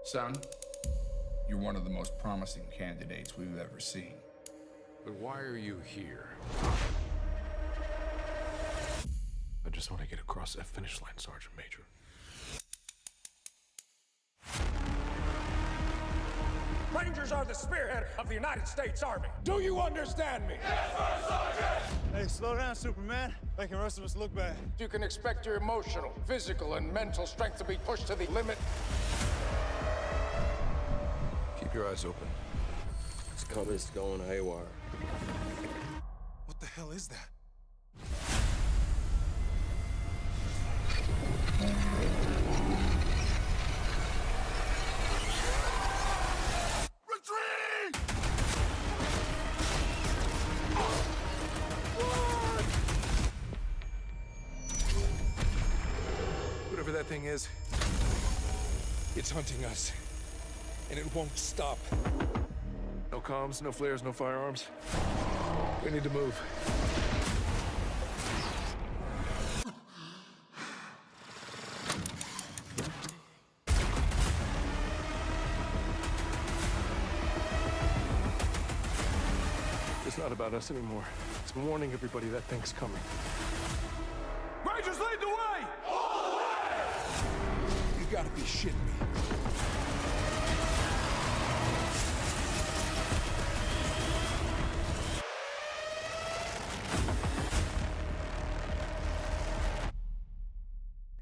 Son, you're one of the most promising candidates we've ever seen. But why are you here? I just want to get across that finish line, Sergeant Major. Rangers are the spearhead of the United States Army. Do you understand me? Yes, sir, Sergeant! Hey, slow down, Superman. Making the rest of us look bad. You can expect your emotional, physical, and mental strength to be pushed to the limit. Keep your eyes open. This company's going haywire. What the hell is that? Retreat! Whatever that thing is, it's hunting us. And it won't stop. No comms, no flares, no firearms. We need to move. It's not about us anymore. It's warning everybody that thing's coming. Rangers, lead the way! All the way! You gotta be shitting me.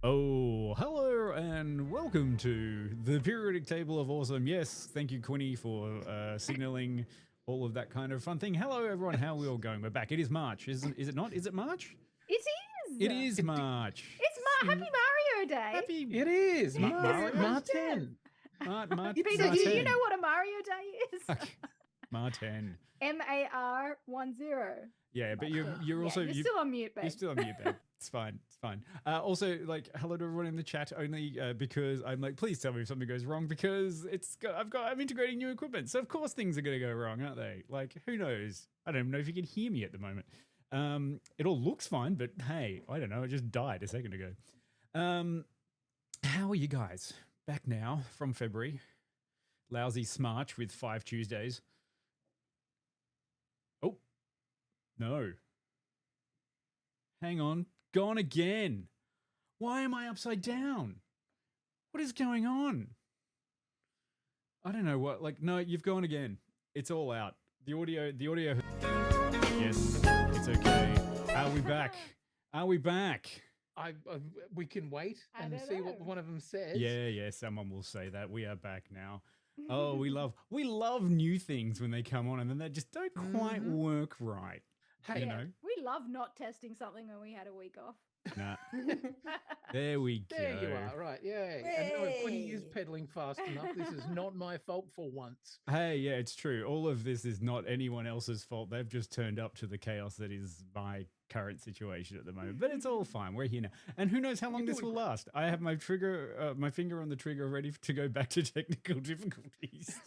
Oh, hello and welcome to the periodic table of awesome. Yes, thank you, Quinny, for signaling all of that kind of fun thing. Hello, everyone. How are we all going? We're back. It is March, is it not? Is it March? It is. It is March. It's Happy Mario Day. Happy. It is. Mario Martin. Peter, do you know what a Mario Day is? Okay. Martin. MAR10. Yeah, but you're also you're still on mute, babe. You're still on mute, babe. It's fine. It's fine. Also, like, hello to everyone in the chat. Only because I'm like, please tell me if something goes wrong because I'm integrating new equipment, so of course things are gonna go wrong, aren't they? Like, who knows? I don't even know if you can hear me at the moment. It all looks fine, but hey, I don't know. It just died a second ago. How are you guys? Back now from February. Lousy smarch with 5 Tuesdays. Oh no. Hang on. Gone again. Why am I upside down? What is going on? I don't know what, like, no, you've gone again. It's all out. The audio. Yes, it's okay. Are we back? Are we back? We can wait and see what one of them says. Yeah, someone will say that. We are back now. Oh, we love new things when they come on and then they just don't quite work right. Hey, you know? We love not testing something when we had a week off. Nah. There we go. There you are, right? Yeah. And Quinny is pedaling fast enough. This is not my fault for once. Hey, yeah, it's true. All of this is not anyone else's fault. They've just turned up to the chaos that is my current situation at the moment. But it's all fine. We're here now. And who knows how long this will last. I have my finger on the trigger ready to go back to technical difficulties.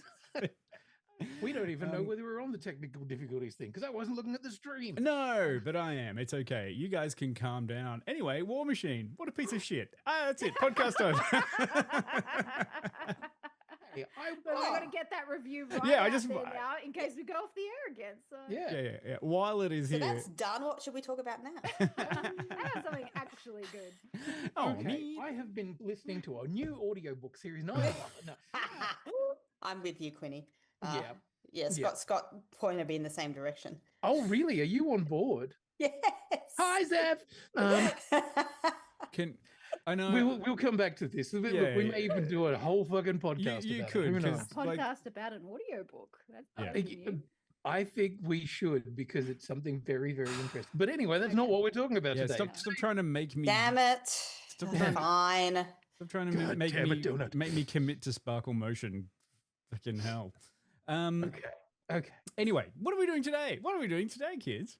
We don't even know whether we're on the technical difficulties thing because I wasn't looking at the stream. No, but I am. It's okay. You guys can calm down. Anyway, War Machine. What a piece of shit. That's it. Podcast over. Hey, But we're going to get that review right Yeah, out there now in case we go off the air again. So Yeah. While it is So here. that's done. What should we talk about now? I have something actually good. Oh, okay. me. I have been listening to a new audiobook series. No. I'm with you, Quinny. Yeah. Scott pointed me in the same direction. Oh, really? Are you on board? Yes. Hi, Zev. I know We'll come back to this. We may even do a whole fucking podcast. You about could, it. Who knows? Podcast about an audiobook. That's new. I think we should because it's something very, very interesting. But anyway, that's not what we're talking about today. Stop trying to make me. Damn it. Fine. Stop trying to make me commit to Sparkle Motion. Fucking hell. Okay. Anyway, what are we doing today? What are we doing today, kids?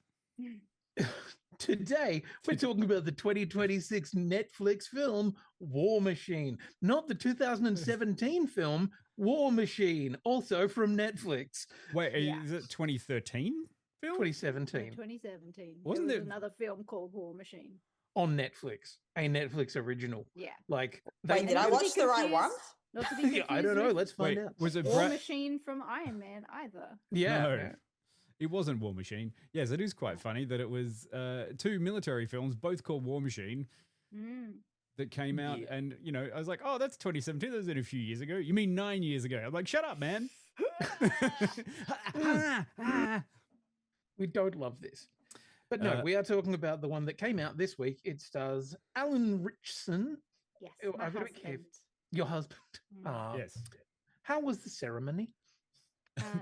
Today, we're talking about the 2026 Netflix film War Machine, not the 2017 film War Machine, also from Netflix. Wait, is it 2013 film? 2017. 2017. Wasn't there there another film called War Machine? On Netflix, a Netflix original. Yeah. Like, Wait, did I watch the right one? Not to be Yeah, I don't confused know. with Let's find Wait, out. was it War Brad? Machine from Iron Man either. Yeah. No. yeah. It wasn't War Machine. Yes, it is quite funny that it was two military films, both called War Machine, that came out. Yeah. And, you know, I was like, oh, that's 2017. That was a few years ago. You mean 9 years ago? I'm like, shut up, man. We don't love this. But no, we are talking about the one that came out this week. It stars Alan Richardson. Yes, Oh, my I've got to be husband. careful. Your husband. Yes. How was the ceremony?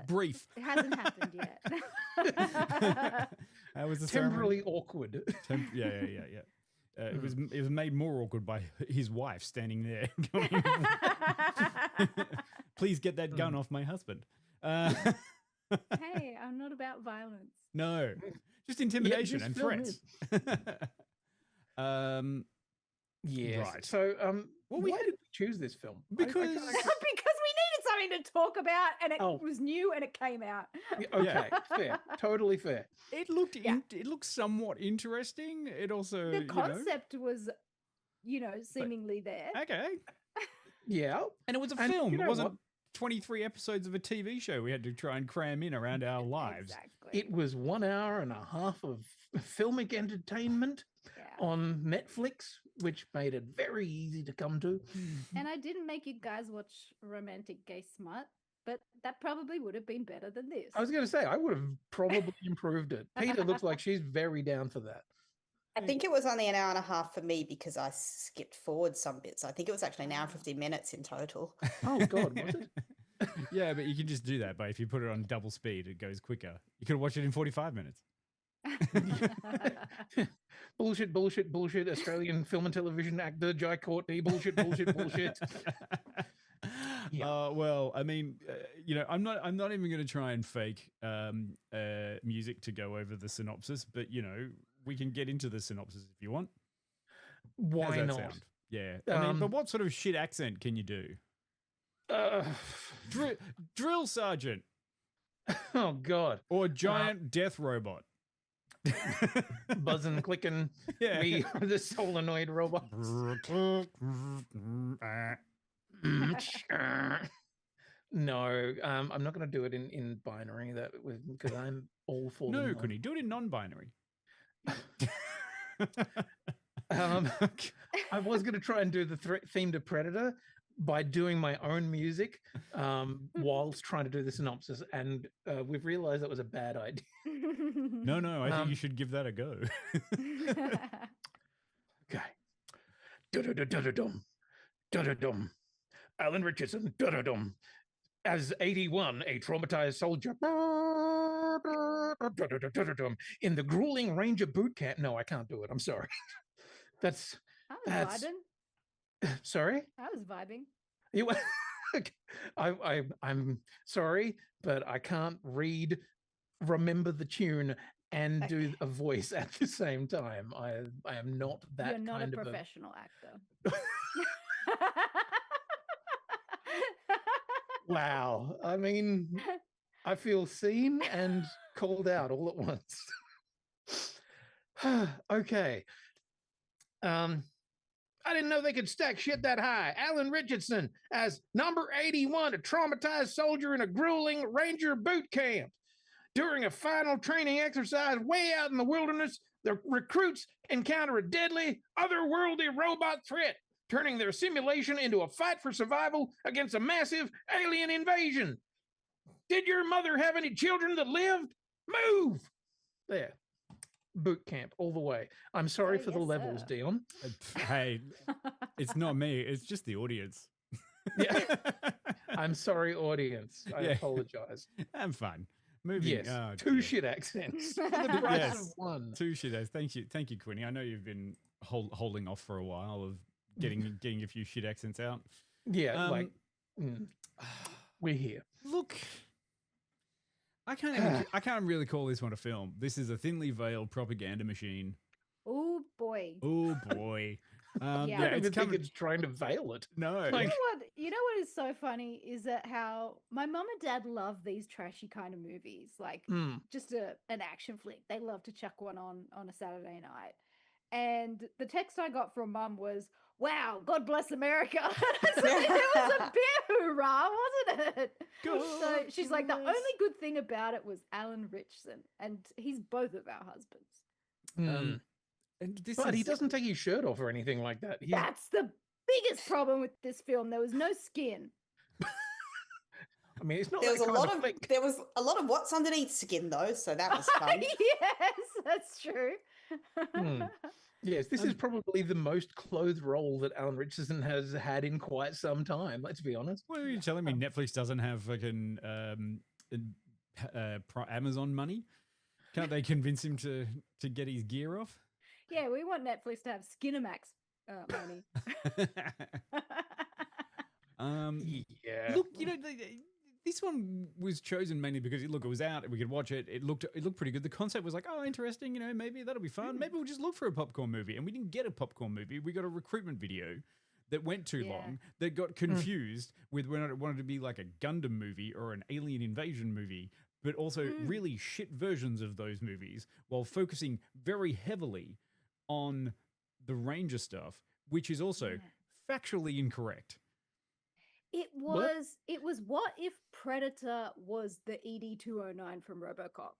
Brief. It hasn't happened yet. How was the Temporarily awkward. Yeah. It was made more awkward by his wife standing there. Going, please get that gun off my husband. Hey, I'm not about violence. No, just intimidation this and film threats. Yes. Right. So, Well, why did we choose this film? Because- Because we needed something to talk about, and it Oh. was new and it came out. Okay, fair, totally fair. It looked it looked somewhat interesting. It also The concept was, seemingly there. okay, Yeah, and it was a And film. you It know wasn't what? 23 episodes of a TV show we had to try and cram in around our lives. Exactly. it was 1 hour and a half of filmic entertainment Yeah. on Netflix, which made it very easy to come to. And I didn't make you guys watch Romantic Gay Smut, but that probably would have been better than this. I was going to say, I would have probably improved it. Peter looks like she's very down for that. I think it was only an hour and a half for me because I skipped forward some bits. I think it was actually an hour and 15 minutes in total. Oh, God, was it? Yeah, but you can just do that. But if you put it on double speed, it goes quicker. You could watch it in 45 minutes. Bullshit, bullshit, bullshit. Australian film and television actor Jai Courtney. Bullshit, bullshit, bullshit. Yeah. Well, I mean, I'm not even going to try and fake music to go over the synopsis, but we can get into the synopsis if you want. How's Why that not? sound? Yeah. I mean, but what sort of shit accent can you do? Drill sergeant Oh, God. or giant death robot. Buzzing, clicking. Yeah. We are the solenoid robots. No, I'm not going to do it in binary. Because I'm all for No, them. Quinny, do it in non-binary. I was going to try and do the theme to Predator by doing my own music whilst trying to do the synopsis, and we've realized that was a bad idea. No, I think you should give that a go. Okay. Da-da-da-da-da-dum. Da-da-dum. Alan Richardson. Da-da-dum. As 81, a traumatized soldier. Da-da-da-da-da-dum. In the grueling Ranger boot camp. No, I can't do it. I'm sorry. I was vibing. Sorry? I was vibing. You, I'm sorry, but I can't remember the tune and do a voice at the same time. I am not that You're not kind a of professional actor. Wow. I mean, I feel seen and called out all at once. Okay. I didn't know they could stack shit that high. Alan Richardson as number 81, a traumatized soldier in a grueling Ranger boot camp. During a final training exercise way out in the wilderness, the recruits encounter a deadly, otherworldly robot threat, turning their simulation into a fight for survival against a massive alien invasion. Did your mother have any children that lived? Move! There. Boot camp all the way. I'm sorry for the yes, levels, sir. Dion. Hey, it's not me. It's just the audience. Yeah. I'm sorry, audience. I Yeah. apologize. I'm fine. Moving. Yes, oh, two dear. shit accents. For the price Yes. of one. Two shit. Thank you, Quinny. I know you've been holding off for a while of getting a few shit accents out. Yeah, we're here. Look, I can't really call this one a film. This is a thinly veiled propaganda machine. Oh boy. Oh boy. Yeah. I don't it's even think coming. it's trying to veil it. No. Like- You know what is so funny is that how my mum and dad love these trashy kind of movies, like Mm. just an action flick. They love to chuck one on a Saturday night. And the text I got from Mum was, "Wow, God bless America." It was a bit hoorah, wasn't it? So she's like, the only good thing about it was Alan Richardson, and he's both of our husbands. And this But he is- doesn't take his shirt off or anything like that. That's the biggest problem with this film. There was no skin. I mean, it's not There was that a kind lot of of flick. there was a lot of what's underneath skin though, so that was fun. Yes, that's true. Yes, this is probably the most clothed role that Alan Richardson has had in quite some time. Let's be honest. What are you telling me? Netflix doesn't have fucking Amazon money? Can't they convince him to get his gear off? Yeah, we want Netflix to have Skinamax money. Yeah. Look, you know, this one was chosen mainly because it was out. We could watch it. It looked pretty good. The concept was like, oh, interesting. You know, maybe that'll be fun. Maybe we'll just look for a popcorn movie. And we didn't get a popcorn movie. We got a recruitment video that went too long. That got confused with when it wanted to be like a Gundam movie or an alien invasion movie, but also really shit versions of those movies, while focusing very heavily on the Ranger stuff, which is also factually incorrect. It was what if Predator was the ED-209 from RoboCop?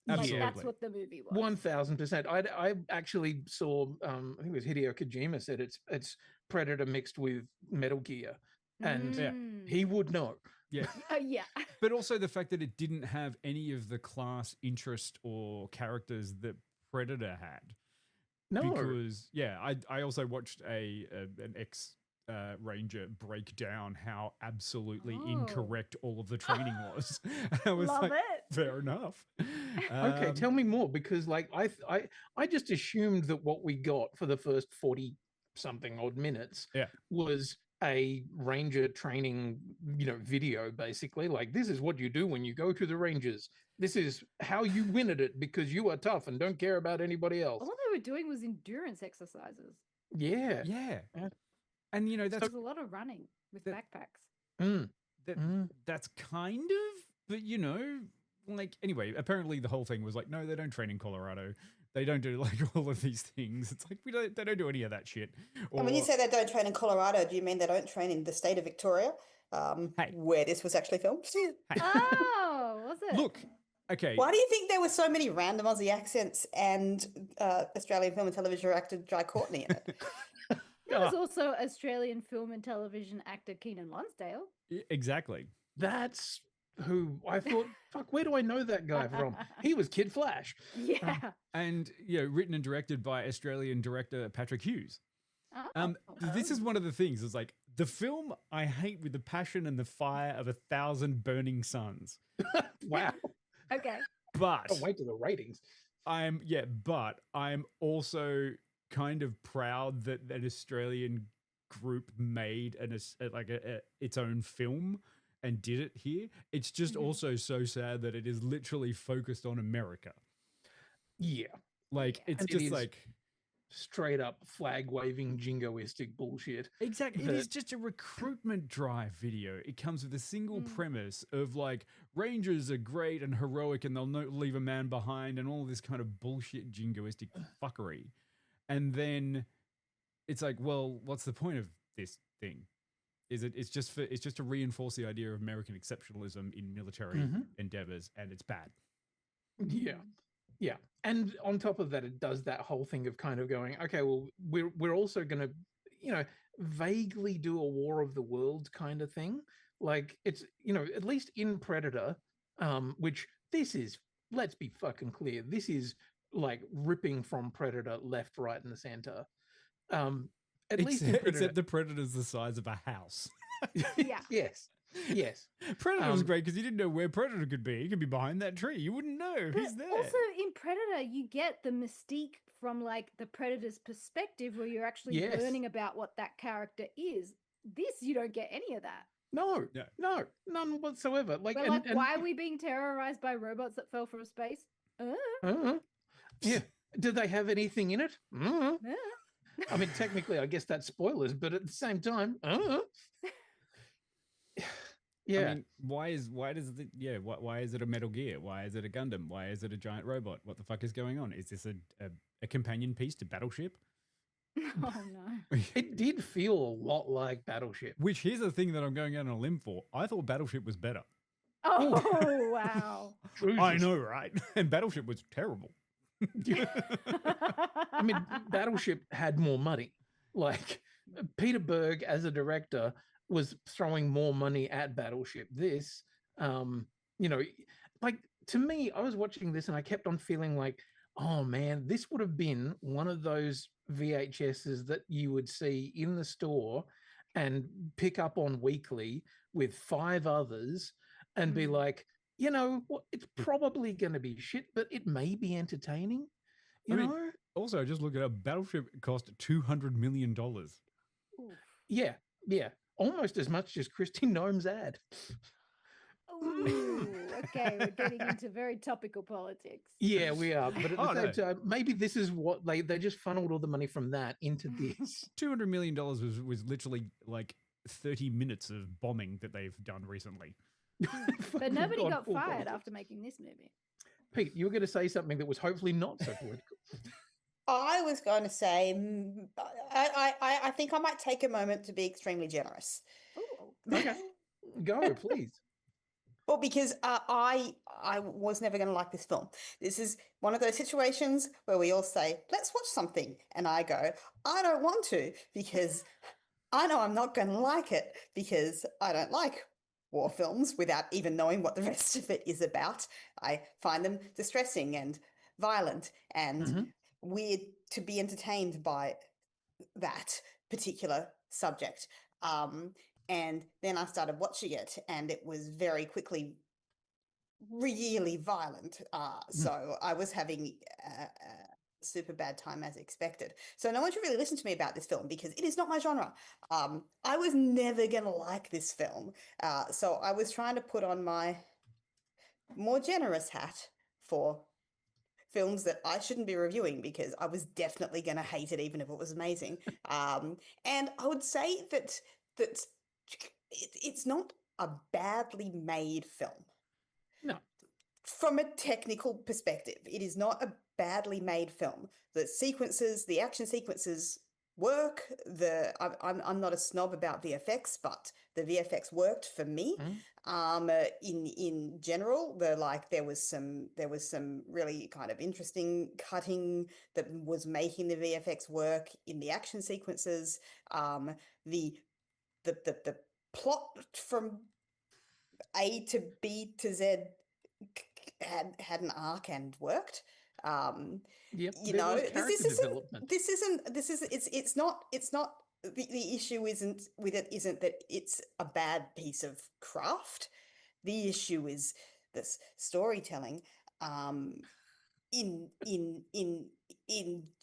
Absolutely. Like, that's what the movie was. 1000%. I actually saw I think it was Hideo Kojima said it's Predator mixed with Metal Gear, and he would know. Yeah. Yeah. But also the fact that it didn't have any of the class, interest, or characters that Predator had. No. Because I also watched an ex Ranger break down how absolutely incorrect all of the training was. I was Love like, it. fair enough. Okay, tell me more, because like I just assumed that what we got for the first 40 something odd minutes was a Ranger training, video, basically. Like, this is what you do when you go to the Rangers. This is how you win at it, because you are tough and don't care about anybody else. All they were doing was endurance exercises. Yeah. And that's There's a lot of running with backpacks. That's kind of, but like, anyway, apparently the whole thing was like, no, they don't train in Colorado. They don't do like all of these things. It's like they don't do any of that shit. And when you say they don't train in Colorado, do you mean they don't train in the state of Victoria, where this was actually filmed? Oh, was it? Look, okay. Why do you think there were so many random Aussie accents and Australian film and television actor Jai Courtney in it? There was also Australian film and television actor Keenan Lonsdale. Exactly. That's who I thought, fuck, where do I know that guy from? He was Kid Flash. Yeah. And, written and directed by Australian director Patrick Hughes. This is one of the things. It's like, the film I hate with the passion and the fire of 1,000 burning suns. Wow. Okay. But I'll wait to the ratings. But I'm also kind of proud that an Australian group made its own film and did it here. It's just also so sad that it is literally focused on America. Yeah. Like, it's And just it is like straight up flag waving jingoistic bullshit. Exactly. It is just a recruitment drive video. It comes with a single premise of like, Rangers are great and heroic and they'll not leave a man behind and all this kind of bullshit jingoistic fuckery. And then it's like, well, what's the point of this thing? It's just to reinforce the idea of American exceptionalism in military endeavors, and it's bad. Yeah. And on top of that, it does that whole thing of kind of going, okay, well, we're also going to, vaguely do a War of the Worlds kind of thing. Like, it's, at least in Predator, which this is, let's be fucking clear, this is like ripping from Predator left, right, and the center. Except the Predator's the size of a house. Yeah. Yes. Predator was great because you didn't know where Predator could be. He could be behind that tree. You wouldn't know. But He's there. also in Predator, you get the mystique from like the Predator's perspective, where you're actually learning about what that character is. This, you don't get any of that. No, none whatsoever. Like, why are we being terrorized by robots that fell from space? Yeah. Did they have anything in it? I mean, technically, I guess that's spoilers, but at the same time, Yeah. I mean, why is it a Metal Gear? Why is it a Gundam? Why is it a giant robot? What the fuck is going on? Is this a companion piece to Battleship? Oh no. It did feel a lot like Battleship. Which here's the thing that I'm going out on a limb for. I thought Battleship was better. Oh wow. I know, right? And Battleship was terrible. I mean, Battleship had more money. Like Peter Berg as a director was throwing more money at Battleship. This, like to me, I was watching this and I kept on feeling like, oh man, this would have been one of those VHSs that you would see in the store and pick up on weekly with 5 others and be like, it's probably going to be shit, but it may be entertaining. You know? Also, just look at up. Battleship cost $200 million. Yeah. Almost as much as Christy Gnome's ad. Ooh, okay, we're getting into very topical politics. Yeah, we are. But at the same time, maybe this is what they just funneled all the money from that into this. $200 million was literally like 30 minutes of bombing that they've done recently. But nobody got fired after making this movie. Pete, you were going to say something that was hopefully not so political. I was going to say, I think I might take a moment to be extremely generous. Ooh. Okay, go, please. Well, because I was never going to like this film. This is one of those situations where we all say, let's watch something. And I go, I don't want to, because I know I'm not going to like it, because I don't like war films without even knowing what the rest of it is about. I find them distressing and violent and weird to be entertained by that particular subject. And then I started watching it and it was very quickly really violent. So I was having a super bad time as expected. So no one should really listen to me about this film because it is not my genre. I was never going to like this film. So I was trying to put on my more generous hat for films that I shouldn't be reviewing because I was definitely going to hate it even if it was amazing. And I would say that it's not a badly made film. No. From a technical perspective, it is not a badly made film. The action sequences work. I'm not a snob about VFX, but the VFX worked for me. In general, there was some really kind of interesting cutting that was making the VFX work in the action sequences. The plot from A to B to Z had an arc and worked. It's not the issue isn't that it's a bad piece of craft. The issue is this storytelling in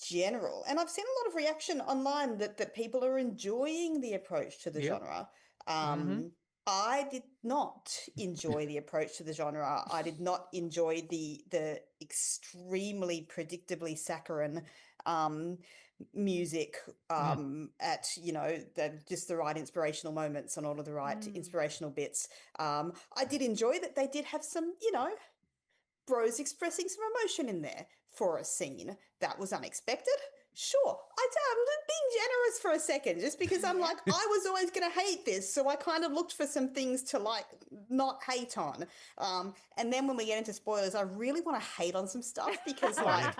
general. And I've seen a lot of reaction online that people are enjoying the approach to the genre. I did not enjoy the approach to the genre. I did not enjoy the extremely predictably saccharine music at just the right inspirational moments and all of the right inspirational bits. I did enjoy that they did have some bros expressing some emotion in there for a scene that was unexpected. Sure, I'm being generous for a second, just because I'm like, I was always going to hate this, so I kind of looked for some things to not hate on. And then when we get into spoilers, I really want to hate on some stuff because but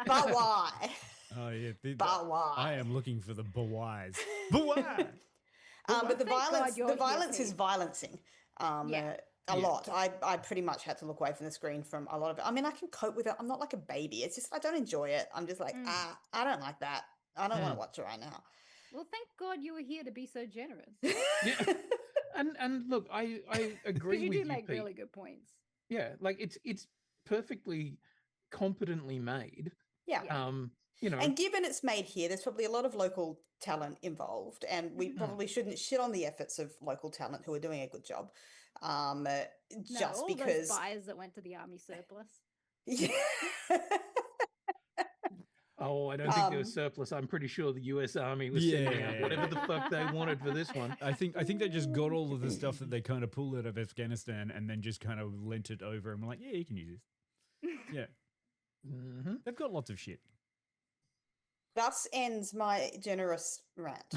why? Oh yeah, but why? I am looking for the but whys. But why? But the violence is violencing. A lot. I pretty much had to look away from the screen from a lot of it. I mean, I can cope with it. I'm not like a baby. It's just I don't enjoy it. I'm just like, I don't like that. I don't want to watch it right now. Well, thank God you were here to be so generous. Yeah. And look, I agree with you. You do make Pete. really good points. Yeah, like it's perfectly competently made. Yeah. And given it's made here, there's probably a lot of local talent involved, and we probably shouldn't shit on the efforts of local talent who are doing a good job. Just all because those buyers that went to the army surplus. Yeah. Oh, I don't think there was surplus. I'm pretty sure the U.S. Army was sending out whatever the fuck they wanted for this one. I think they just got all of the stuff that they kind of pulled out of Afghanistan and then just kind of lent it over and were like, yeah, you can use this. Yeah. Mm-hmm. They've got lots of shit. Thus ends my generous rant.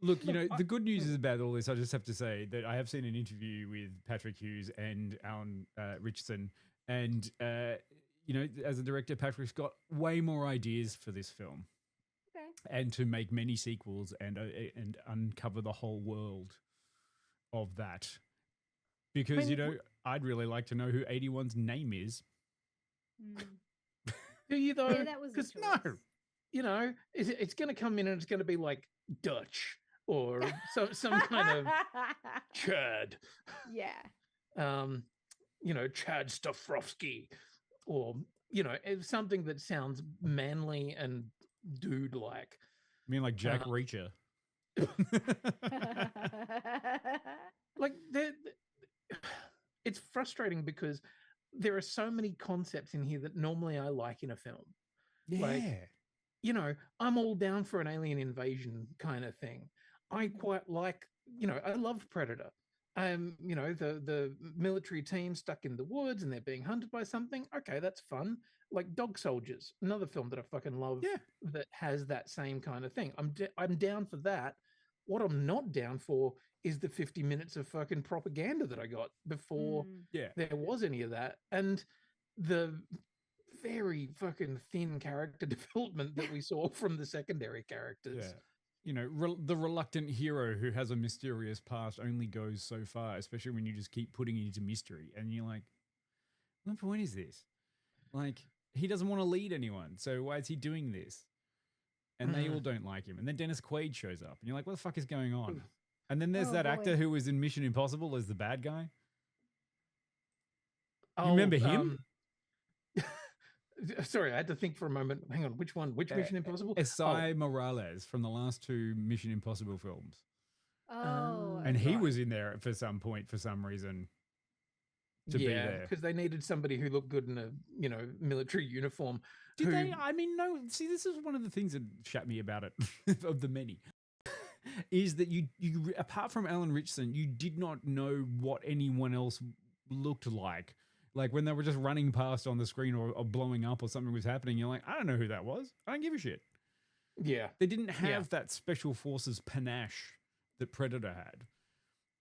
Look, the good news is about all this. I just have to say that I have seen an interview with Patrick Hughes and Alan Richardson, and as a director, Patrick's got way more ideas for this film, and to make many sequels and uncover the whole world of that. Because I'd really like to know who 81's name is. Do you though? Yeah, that was because it's going to come in and it's going to be like Dutch or some kind of Chad. Yeah. Chad Stafrovsky, or something that sounds manly and dude-like. I mean, like Jack Reacher. Like it's frustrating because there are so many concepts in here that normally I like in a film. Yeah. Like, I'm all down for an alien invasion kind of thing. I quite like, I love Predator. The military team stuck in the woods and they're being hunted by something. Okay, that's fun. Like Dog Soldiers, another film that I fucking love that has that same kind of thing. I'm down for that. What I'm not down for is the 50 minutes of fucking propaganda that I got before there was any of that. And the very fucking thin character development that we saw from the secondary characters. Yeah. The reluctant hero who has a mysterious past only goes so far, especially when you just keep putting it into mystery. And you're like, what point is this? Like, he doesn't want to lead anyone, so why is he doing this? And they all don't like him. And then Dennis Quaid shows up, and you're like, what the fuck is going on? And then there's that actor who was in Mission Impossible as the bad guy. You remember him? Sorry, I had to think for a moment. Hang on, which one? Which Mission Impossible? Esai Morales from the last two Mission Impossible films. Oh. And he was in there for some point, for some reason, to be there. Because they needed somebody who looked good in a, military uniform. Did they? I mean, no. See, this is one of the things that shat me about it, of the many, is that you apart from Alan Richardson, you did not know what anyone else looked like. Like when they were just running past on the screen or blowing up or something was happening, you're like, I don't know who that was. I don't give a shit. Yeah. They didn't have that special forces panache that Predator had.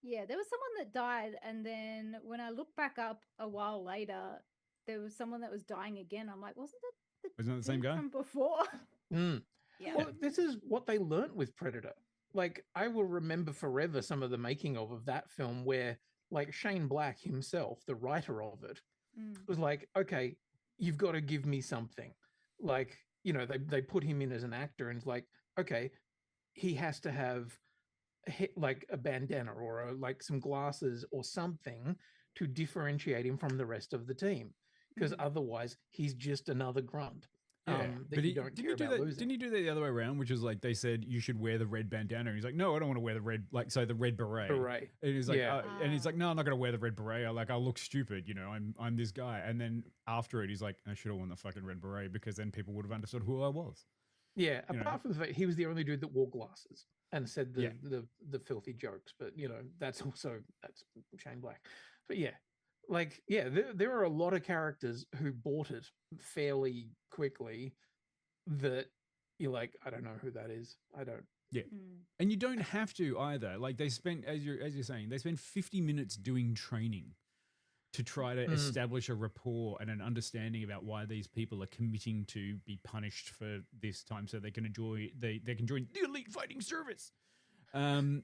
Yeah, there was someone that died, and then when I looked back up a while later, there was someone that was dying again. I'm like, wasn't that the same guy from before? Yeah. Well, this is what they learnt with Predator. Like, I will remember forever some of the making of that film where, like, Shane Black himself, the writer of it, was like, okay, you've got to give me something. Like, they put him in as an actor, and it's like, okay, he has to have like a bandana or like some glasses or something to differentiate him from the rest of the team, because otherwise he's just another grunt. But you don't care about losing. Didn't he do that the other way around, which is like they said you should wear the red bandana, and he's like, no, I don't want to wear the red, the red beret. And he's like, and he's like, no, I'm not going to wear the red beret. I'll look stupid, I'm this guy. And then after it, he's like, I should have worn the fucking red beret, because then people would have understood who I was. Yeah, apart from the fact he was the only dude that wore glasses and said the filthy jokes, but that's Shane Black. But there are a lot of characters who bought it fairly quickly that you're like, I don't know who that is. I don't. Yeah. And you don't have to either. Like they spent, as you're saying, they spent 50 minutes doing training to try to establish a rapport and an understanding about why these people are committing to be punished for this time, so they can enjoy they can join the elite fighting service. RASP.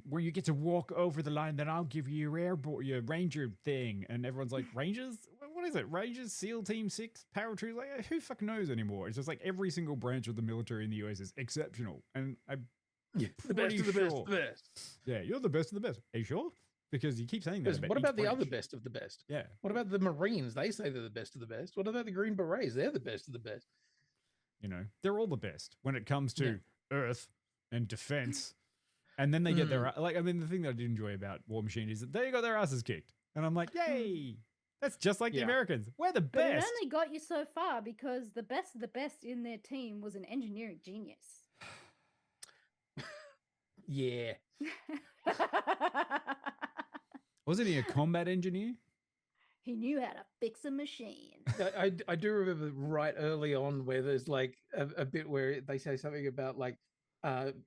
Where you get to walk over the line, then I'll give you your ranger thing, and everyone's like, Rangers? What is it? Rangers, SEAL Team 6, paratroopers? Like, who fucking knows anymore? It's just like every single branch of the military in the US is exceptional, and I'm the best of the best. Yeah, you're the best of the best. Are you sure? Because you keep saying that. What about the other best of the best? Yeah. What about the Marines? They say they're the best of the best. What about the Green Berets? They're the best of the best. They're all the best when it comes to Earth and defense. And then they get their, the thing that I did enjoy about War Machine is that they got their asses kicked. And I'm like, yay. That's just like the Yeah. Americans. We're the But it best. only got you so far because the best of the best in their team was an engineering genius. Yeah. Wasn't he a combat engineer? He knew how to fix a machine. I do remember right early on where there's like a bit where they say something about like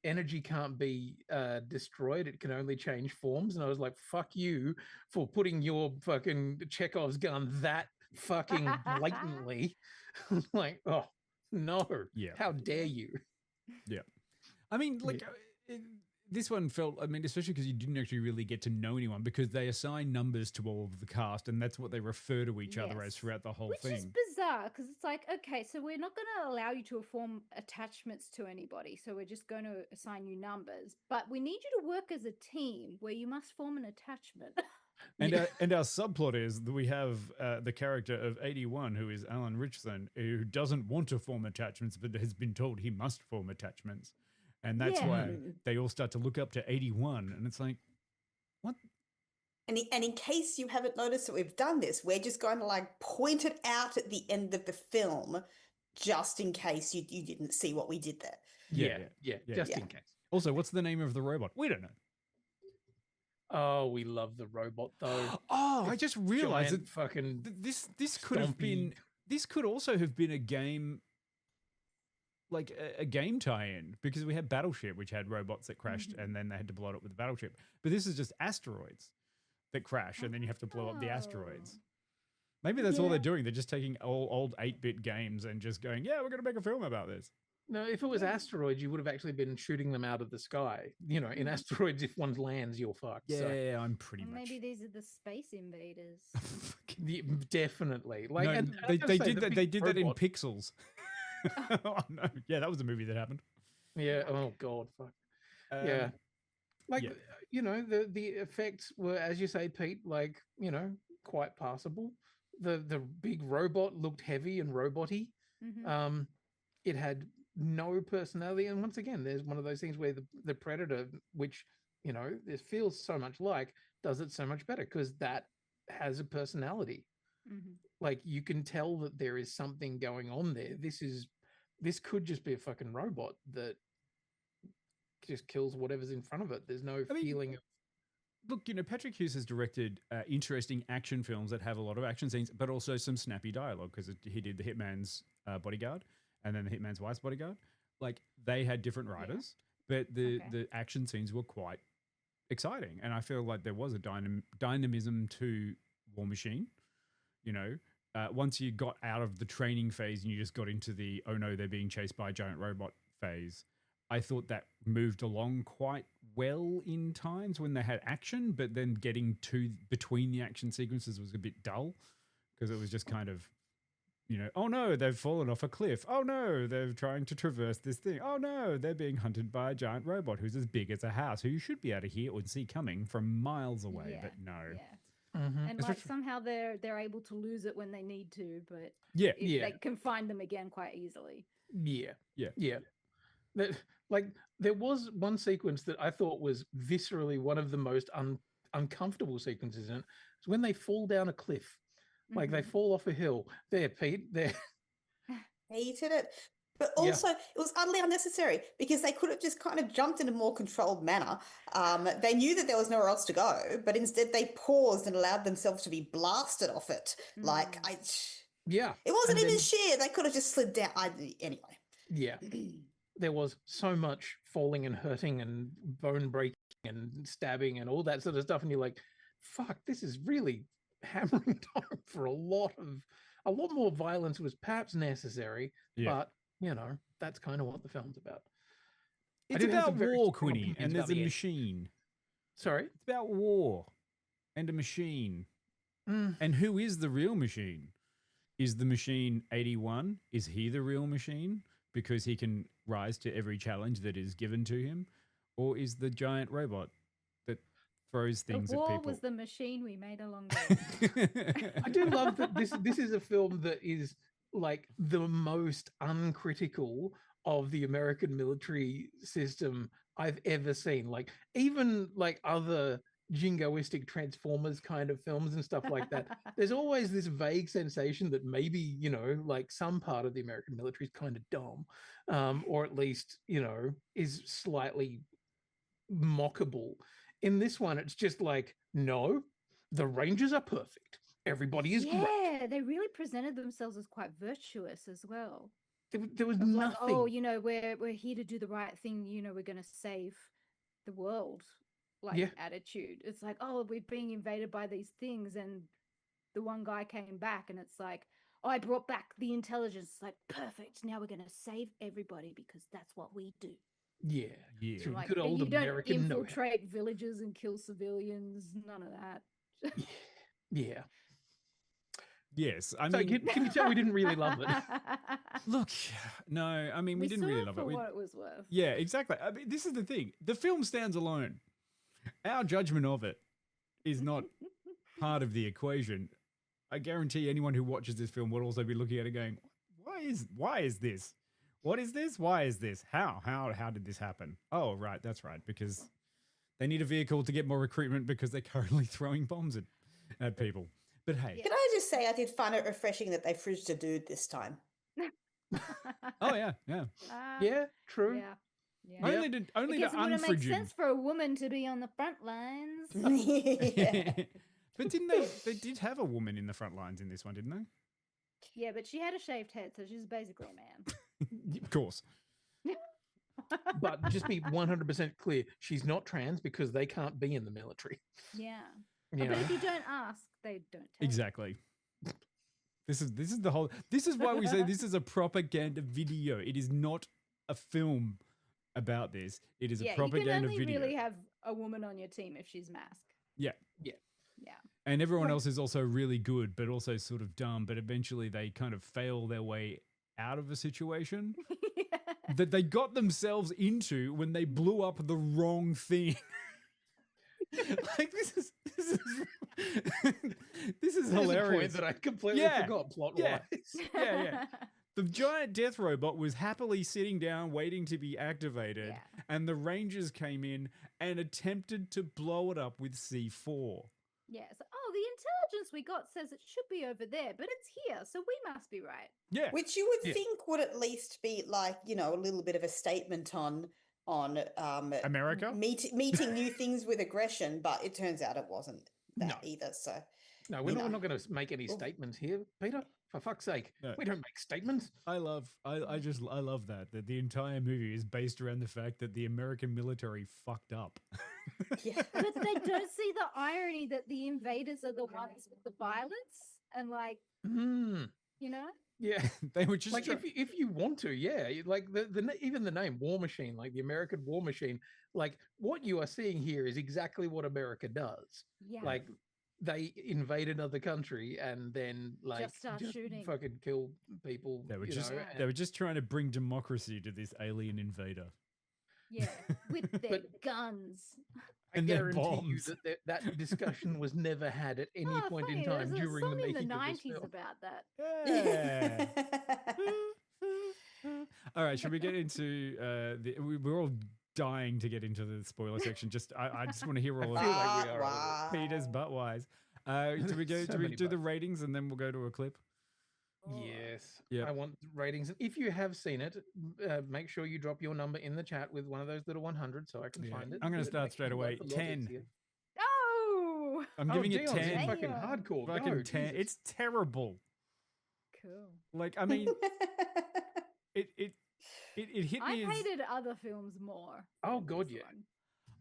energy can't be destroyed, it can only change forms. And I was like, fuck you for putting your fucking Chekhov's gun that fucking blatantly. Like, oh no, Yeah. how dare you? Yeah. I mean, like, this one felt, I mean, especially because you didn't actually really get to know anyone because they assign numbers to all of the cast and that's what they refer to each other as Yes. throughout the whole Which thing. is bizarre because it's like, okay, so we're not going to allow you to form attachments to anybody. So we're just going to assign you numbers. But we need you to work as a team where you must form an attachment. And our subplot is that we have the character of 81, who is Alan Richardson, who doesn't want to form attachments, but has been told he must form attachments. And that's why they all start to look up to 81. And it's like, what? And in case you haven't noticed that we've done this, we're just going to like point it out at the end of the film, just in case you didn't see what we did there. Yeah. Just in case. Also, what's the name of the robot? We don't know. Oh, we love the robot though. Oh, I just realized Giant that fucking this could have been, this could also have been a game, like a game tie-in, because we had Battleship, which had robots that crashed and then they had to blow it up with the battleship. But this is just asteroids that crash and then you have to blow up the asteroids. Maybe that's all they're doing. They're just taking old 8-bit games and just going, yeah, we're going to make a film about this. No, if it was asteroids, you would have actually been shooting them out of the sky. You know, in asteroids, if one lands, you're fucked. Yeah, So. I'm pretty much. Maybe these are the space invaders. Definitely. Like, No, and they did that in Pixels. Oh no, yeah, that was a movie that happened. Yeah. Oh god, fuck. Yeah. Like, you know, the effects were, as you say, Pete, like, you know, quite passable. The big robot looked heavy and roboty. It had no personality, and once again, there's one of those things where the Predator, which, you know, this feels so much like, does it so much better because that has a personality. Like, you can tell that there is something going on there. This could just be a fucking robot that just kills whatever's in front of it. There's no feeling of. Look, you know, Patrick Hughes has directed interesting action films that have a lot of action scenes, but also some snappy dialogue, because he did The Hitman's Bodyguard and then The Hitman's Wife's Bodyguard. Like, they had different writers, but the action scenes were quite exciting. And I feel like there was a dynamism to War Machine. You know, once you got out of the training phase and you just got into the, oh no, they're being chased by a giant robot phase, I thought that moved along quite well in times when they had action, but then getting to between the action sequences was a bit dull because it was just kind of, you know, oh no, they've fallen off a cliff. Oh no, they're trying to traverse this thing. Oh no, they're being hunted by a giant robot who's as big as a house, who you should be able to hear or see coming from miles away, but no. And like somehow they're able to lose it when they need to, but they can find them again quite easily. Yeah. Like, there was one sequence that I thought was viscerally one of the most uncomfortable sequences in it. It's when they fall down a cliff. Like, they fall off a hill. There, Pete, there. Hated it. But also, it was utterly unnecessary because they could have just kind of jumped in a more controlled manner. They knew that there was nowhere else to go, but instead they paused and allowed themselves to be blasted off it. Like, it wasn't even sheer. They could have just slid down. Anyway. Yeah. There was so much falling and hurting and bone breaking and stabbing and all that sort of stuff. And you're like, fuck, this is really hammering time for a lot more violence was perhaps necessary, but you know, that's kind of what the film's about. It's about war, Quinny, and there's a machine. Sorry? It's about war and a machine. And who is the real machine? Is the machine 81? Is he the real machine because he can rise to every challenge that is given to him? Or is the giant robot that throws things at people? The war was the machine we made along the way. I do love that this is a film that is like the most uncritical of the American military system I've ever seen. Like, even like other jingoistic Transformers kind of films and stuff like that, there's always this vague sensation that maybe, you know, like some part of the American military is kind of dumb, or at least, you know, is slightly mockable. In this one, it's just like, no, the Rangers are perfect. Everybody is great. Yeah, they really presented themselves as quite virtuous as well. There was Of like, nothing. oh, you know, we're here to do the right thing. You know, we're going to save the world. Like Yeah. attitude. It's like, oh, we're being invaded by these things, and the one guy came back, and it's like, oh, I brought back the intelligence. It's like, perfect. Now we're going to save everybody because that's what we do. Yeah. Yeah. Through Like, good old you don't American know-how. infiltrate villages and kill civilians. None of that. Yeah. Yes, I So mean, can you tell we didn't really love it? look, no, I mean, we didn't saw really it love for it. what it was worth. Yeah, exactly. I mean, this is the thing. The film stands alone. Our judgment of it is not part of the equation. I guarantee anyone who watches this film will also be looking at it going, why is this? What is this? Why is this? How did this happen? Oh, right, that's right, because they need a vehicle to get more recruitment because they're currently throwing bombs at people. But hey. Can I just say I did find it refreshing that they fridged a dude this time. Oh yeah. Yeah, true. Yeah. Yeah. Only Because to it wouldn't make unfridge him. sense for a woman to be on the front lines. Yeah. But didn't they did have a woman in the front lines in this one, didn't they? Yeah, but she had a shaved head, so she's basically a man. Of course. But just be 100% clear, she's not trans because they can't be in the military. Yeah. You But know? if you don't ask, they don't tell. Exactly. This is why we say this is a propaganda video. It is not a film about this. It is a Yeah, propaganda you can only video. really have a woman on your team if she's masked. Yeah. Yeah. Yeah. And everyone else is also really good, but also sort of dumb. But eventually they kind of fail their way out of a situation that they got themselves into when they blew up the wrong thing. Like this is There's hilarious. a point that I completely forgot plot Yeah. wise. Yeah. The giant death robot was happily sitting down waiting to be activated, and the Rangers came in and attempted to blow it up with C4. Yeah. So, oh, the intelligence we got says it should be over there, but it's here, so we must be right. Yeah. Which you would think would at least be like, you know, a little bit of a statement on America? meeting new things with aggression, but it turns out it wasn't that either. So No, we're not going to make any statements here, Peter. For fuck's sake, No. we don't make statements. I love that the entire movie is based around the fact that the American military fucked up. yeah. But they don't see the irony that the invaders are the ones with the violence and like, you know? Yeah, They were just like if you want to, like even the name War Machine, like the American War Machine, like what you are seeing here is exactly what America does. Yeah. Like they invade another country and then like Just start shooting. fucking kill people. they were you just know, they were just trying to bring democracy to this alien invader. Yeah. With their guns. I and their guarantee you bombs. that discussion was never had at any Oh, point funny, in time there's a during the song in making the of this 90s film. about that. Yeah. All right, should we get into we're all dying to get into the spoiler section. I just want to hear all of feel like we are already. Peter's butt-wise. Do we So many do the butts. ratings and then we'll go to a clip? Yes. Yep. I want ratings. And if you have seen it, make sure you drop your number in the chat with one of those little 100 so I can Yeah. find it. I'm gonna It start makes straight my away. life a lot 10. easier. Oh, I'm giving it Dion's 10. fucking Damn. hardcore. Fucking Go, 10. Jesus. It's terrible. cool. Like, I mean, it hit I me as, hated other films more. Oh, than God, this yeah. one.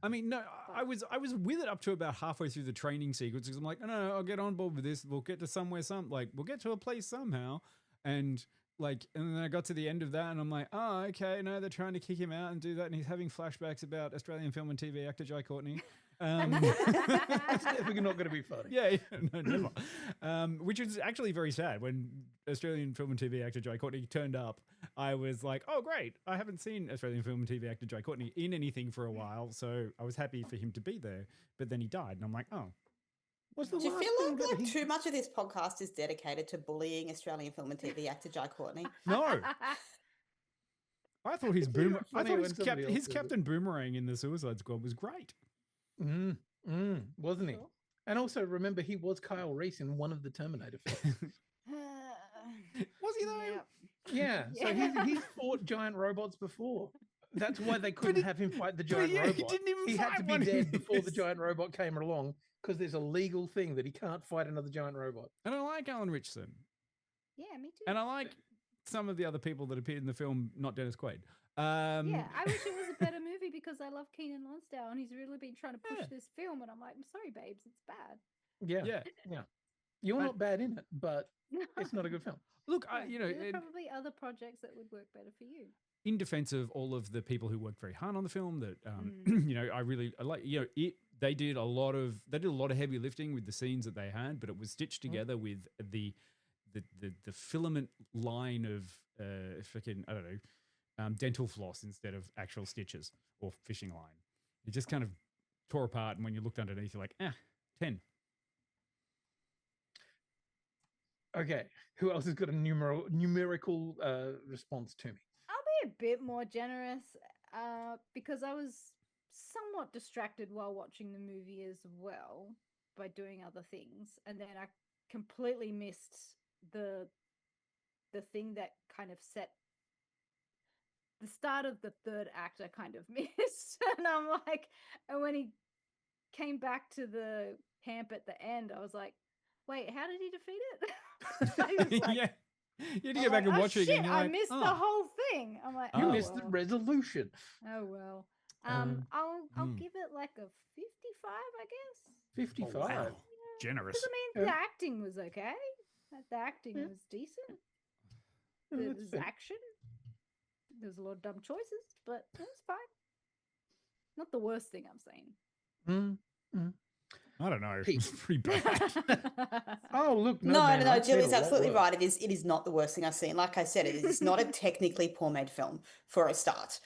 I mean, no, I was with it up to about halfway through the training sequence because I'm like, no, I'll get on board with this. We'll get to somewhere, we'll get to a place somehow. And then I got to the end of that and I'm like, oh, okay, no, they're trying to kick him out and do that. And he's having flashbacks about Australian film and TV actor Jai Courtney. It's definitely not going to be funny. Yeah, no, never. Which is actually very sad. When Australian film and TV actor Jai Courtney turned up, I was like, oh, great. I haven't seen Australian film and TV actor Jai Courtney in anything for a while, so I was happy for him to be there. But then he died, and I'm like, oh. What's the Do you last feel thing that like he- too much of this podcast is dedicated to bullying Australian film and TV actor Jai Courtney? No. I thought his It's really boom. I funny thought when somebody else his does it. Captain Boomerang in the Suicide Squad was great. Mm. Wasn't he? Sure. And also remember, he was Kyle Reese in one of the Terminator films. Was he though? Yeah, so Yeah. he's fought giant robots before. That's why they couldn't have him fight the giant He robot. didn't even He had fight to be one in dead before the this. giant robot came along, because there's a legal thing that he can't fight another giant robot. And I like Alan Richardson. Yeah, me too. And I like some of the other people that appeared in the film, not Dennis Quaid. Yeah, I wish it was a better movie because I love Keenan Lonsdale and he's really been trying to push this film. And I'm like, I'm sorry, babes, it's bad. Yeah. You're not bad in it, but it's not a good film. Look, There are probably other projects that would work better for you. in defense of all of the people who worked very hard on the film, that I like. They did a lot of heavy lifting with the scenes that they had, but it was stitched together with the filament line of freaking, I don't know, dental floss instead of actual stitches or fishing line. It just kind of tore apart, and when you looked underneath, you're like, 10. Okay, who else has got a numerical response to me? I'll be a bit more generous because I was somewhat distracted while watching the movie as well by doing other things, and then I completely missed the thing that kind of set the start of the third act. I kind of missed, and I'm like, and when he came back to the camp at the end, I was like, wait, how did he defeat it? Yeah, you had to go back and watch it again. Shit, I missed the whole thing. I'm like, you missed the resolution. Oh well. I'll give it like a 55, I guess. 55. Oh, wow. Yeah. Generous. 'Cause, I mean, the acting was okay. The acting was decent. There was action. There's a lot of dumb choices, but it was fine. Not the worst thing I'm saying. I don't know. It's pretty bad. Oh, look. No, Julie's absolutely right. It is not the worst thing I've seen. Like I said, it is not a technically poor made film for a start.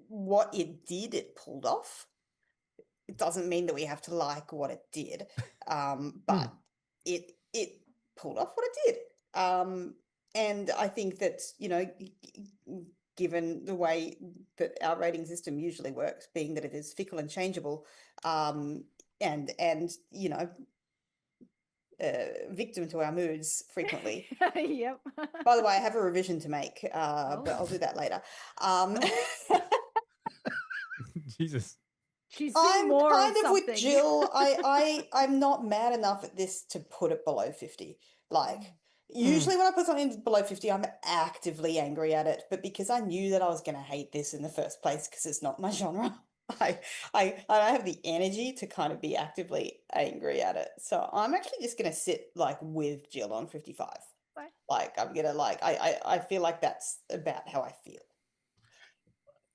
What it did, it pulled off. It doesn't mean that we have to like what it did, but it pulled off what it did. And I think that, given the way that our rating system usually works, being that it is fickle and changeable, and victim to our moods frequently. Yep. By the way, I have a revision to make, but I'll do that later. Jesus. I'm kind of with Jill. I'm not mad enough at this to put it below 50. Like, usually when I put something below 50, I'm actively angry at it. But because I knew that I was going to hate this in the first place because it's not my genre, I don't have the energy to kind of be actively angry at it. So I'm actually just going to sit like with Jill on 55. Fine. Like, I'm going to I feel like that's about how I feel.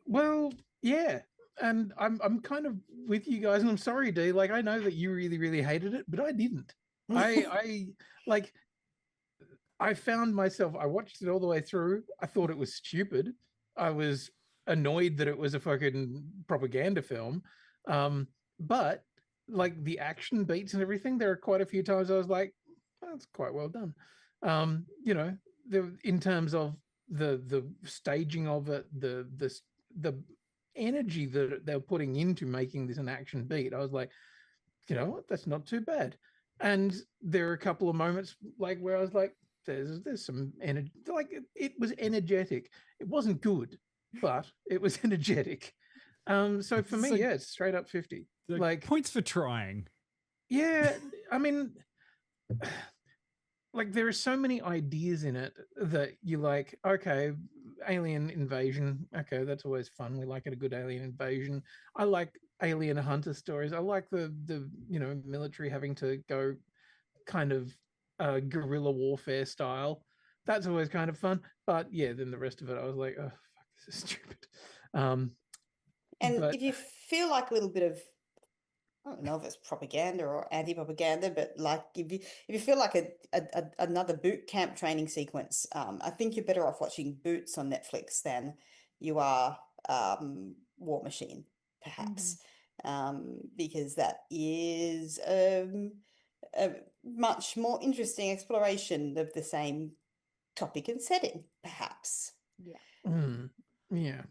Well, yeah. And I'm kind of with you guys, and I'm sorry, Dee. Like, I know that you really, really hated it, but I didn't. I found myself, I watched it all the way through. I thought it was stupid. I was annoyed that it was a fucking propaganda film. But like the action beats and everything, there are quite a few times I was like, that's quite well done. In terms of the staging of it, the energy that they're putting into making this an action beat, I was like, you know what, that's not too bad. And there are a couple of moments like where I was like, there's some energy, like it was energetic. It wasn't good, but it was energetic. So for me, it's straight up 50. Like points for trying. Yeah, I mean, like there are so many ideas in it that you like, okay, alien invasion, okay, that's always fun. We like a good alien invasion. I like alien hunter stories. I like the military having to go kind of guerrilla warfare style. That's always kind of fun. But yeah, then the rest of it, I was like, oh, fuck, this is stupid. If you feel like a little bit of, I don't know if it's propaganda or anti-propaganda, but like if you feel like another boot camp training sequence, I think you're better off watching Boots on Netflix than you are War Machine, perhaps, because that is a much more interesting exploration of the same topic and setting, perhaps. Yeah. Yeah.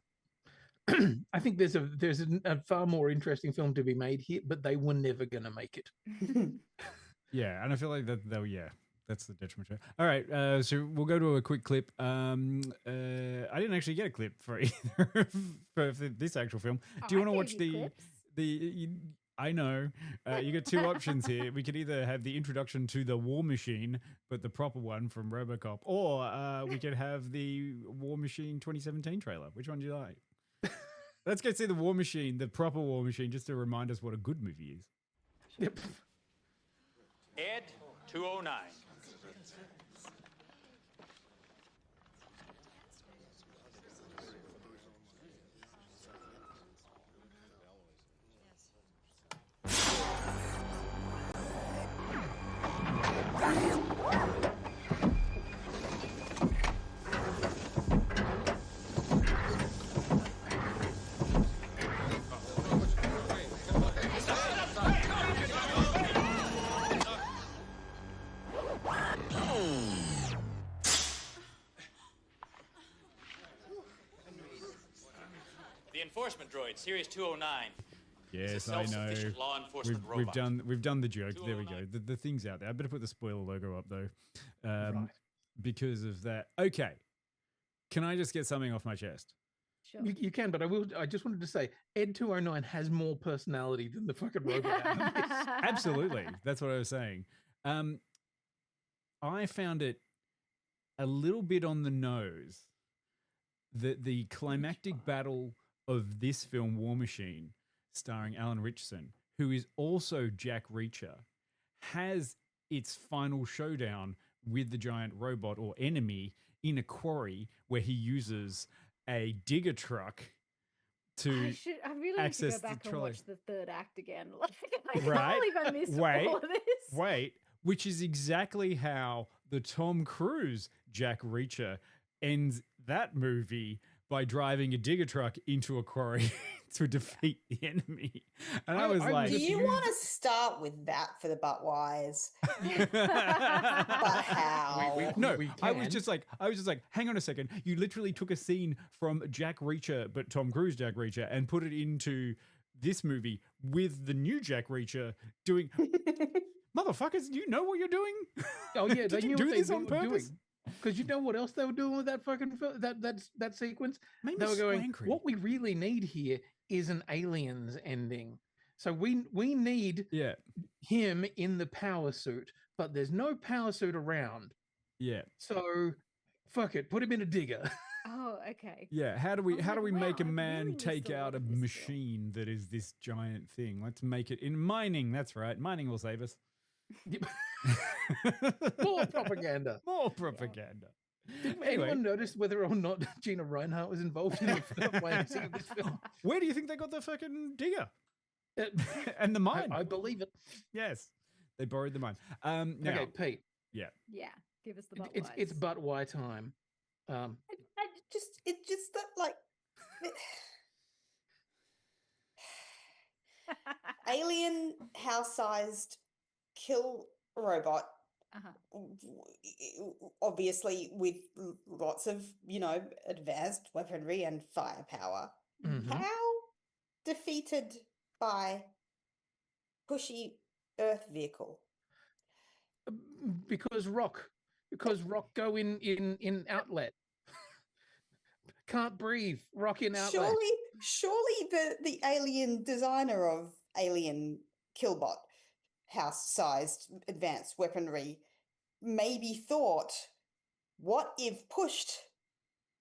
I think there's a far more interesting film to be made here, but they were never going to make it. Yeah, and I feel like that though. Yeah, that's the detriment. All right, so we'll go to a quick clip. I didn't actually get a clip for either for this actual film. Do you want to watch the? I know you got two options here. We could either have the introduction to the War Machine, but the proper one from RoboCop, or we could have the War Machine 2017 trailer. Which one do you like? Let's go see the War Machine, the proper War Machine, just to remind us what a good movie is. Yep. Ed 209. Enforcement droid, Series 209. Yes, I know. Law enforcement we've done the joke. There we go. The thing's out there. I better put the spoiler logo up though, right. Because of that. Okay, can I just get something off my chest? Sure. You can, but I just wanted to say, Ed 209 has more personality than the fucking robot. Absolutely, that's what I was saying. I found it a little bit on the nose that the climactic battle of this film, War Machine, starring Alan Ritchson, who is also Jack Reacher, has its final showdown with the giant robot or enemy in a quarry where he uses a digger truck to I really access need to go back the and trolley. watch the third act again. I can't Right? believe I missed all of this. Wait, which is exactly how the Tom Cruise Jack Reacher ends that movie, by driving a digger truck into a quarry to defeat the enemy. And I was like, do you want to start with that for the butt wise? But how? No, I was just like, hang on a second. You literally took a scene from Jack Reacher, but Tom Cruise Jack Reacher, and put it into this movie with the new Jack Reacher doing. Motherfuckers, do you know what you're doing? Oh yeah, did you do this on purpose? Because you know what else they were doing with that fucking that sequence? They were going, angry. What we really need here is an Aliens ending. So we need him in the power suit, but there's no power suit around. Yeah. So fuck it, put him in a digger. Oh, okay. Yeah. How do we make a man really take out a machine that is this giant thing? Let's make it in mining. That's right. Mining will save us. More propaganda. More propaganda. Did anyone notice whether or not Gina Reinhardt was involved in the financing of this film? Where do you think they got the fucking digger? And the mine? I believe it. Yes. They borrowed the mine. Now, okay, Pete. Yeah. Yeah. Give us the butt It's butt why time. It's just that like alien house-sized kill robot, obviously with lots of advanced weaponry and firepower. How defeated by pushy Earth vehicle? Because rock go in outlet. Can't breathe. Rock in outlet. Surely the alien designer of alien killbot house-sized advanced weaponry maybe thought, what if pushed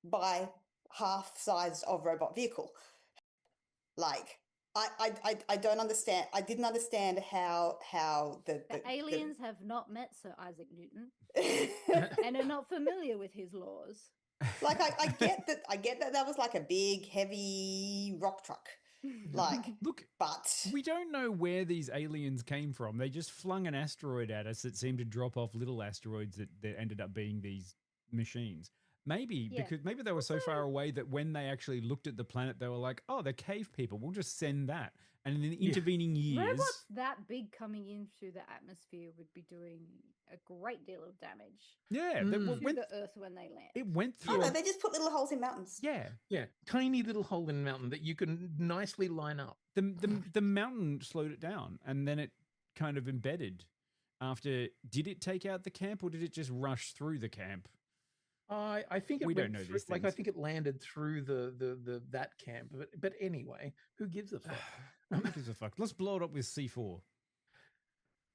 by half-sized of robot vehicle? Like, I don't understand. I didn't understand how the aliens have not met Sir Isaac Newton and are not familiar with his laws. Like I get that was like a big heavy rock truck. Like, look, but we don't know where these aliens came from. They just flung an asteroid at us that seemed to drop off little asteroids that ended up being these machines. Maybe Yeah. because maybe they were so far away that when they actually looked at the planet, they were like, "Oh, they're cave people. We'll just send that." And in the intervening years, Robots that big coming in through the atmosphere would be doing a great deal of damage yeah, to the Earth when they land. it went Oh through. no, they just put little holes in mountains. Yeah, Yeah, tiny little hole in the mountain that you can nicely line up. the mountain slowed it down, and then it kind of embedded. After, did it take out the camp, or did it just rush through the camp? I think it We don't went know through, these like I things. think it landed through the that camp. But anyway, who gives a fuck? Who gives a fuck? Let's blow it up with C4.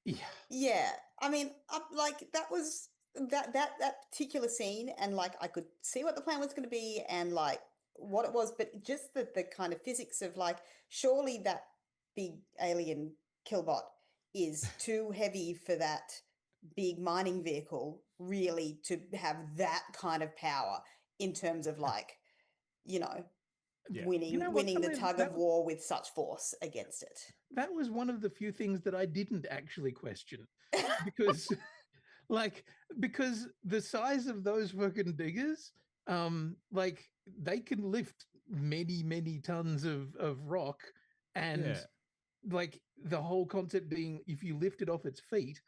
Yeah. Yeah, I mean, like that was that particular scene, and like I could see what the plan was going to be, and like what it was, but just the kind of physics of like, surely that big alien killbot is too heavy for that big mining vehicle really to have that kind of power in terms of like, you know, Yeah. winning You know what, winning the something tug that of war with such force against it. That was one of the few things that I didn't actually question because like because the size of those fucking diggers, like they can lift many tons of rock, and Yeah. like the whole concept being if you lift it off its feet,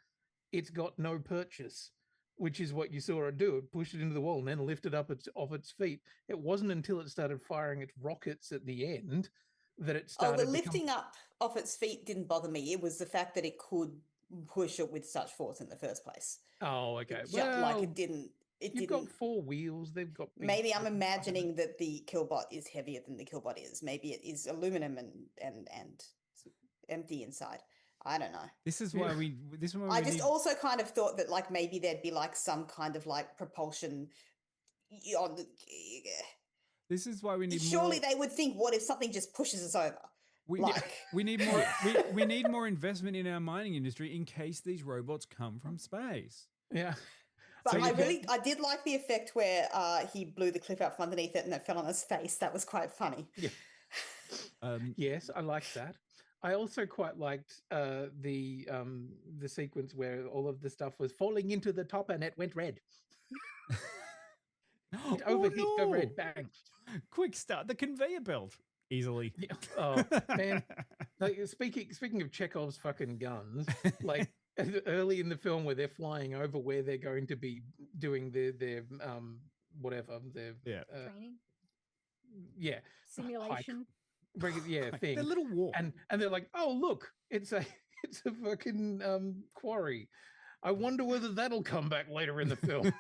it's got no purchase, which is what you saw it do. It pushed it into the wall and then lifted up off its feet. It wasn't until it started firing its rockets at the end that it Oh, started the lifting up off its feet didn't bother me. It was the fact that it could push it with such force in the first place. Oh, okay. Like it didn't. It You've didn't. got 4 wheels. They've got. Maybe I'm imagining that the killbot is heavier than the killbot is. Maybe it is aluminum and empty inside. I don't know. This is why we. This is why I we just need- also kind of thought that like maybe there'd be like some kind of like propulsion on the. This is why we need Surely more. they would think, what if something just pushes us over? We, like we need more. we need more investment in our mining industry in case these robots come from space. Yeah. But So I did like the effect where he blew the cliff out from underneath it and it fell on his face. That was quite funny. Yeah. Yes, I liked that. I also quite liked the sequence where all of the stuff was falling into the top and it went red. It overheat, go red, bang. Quick start the conveyor belt easily. Yeah. Oh man! Like speaking of Chekhov's fucking guns, like early in the film where they're flying over where they're going to be doing their whatever their Training, yeah simulation. thing. The little walk. And they're like, oh look, it's a fucking quarry. I wonder whether that'll come back later in the film.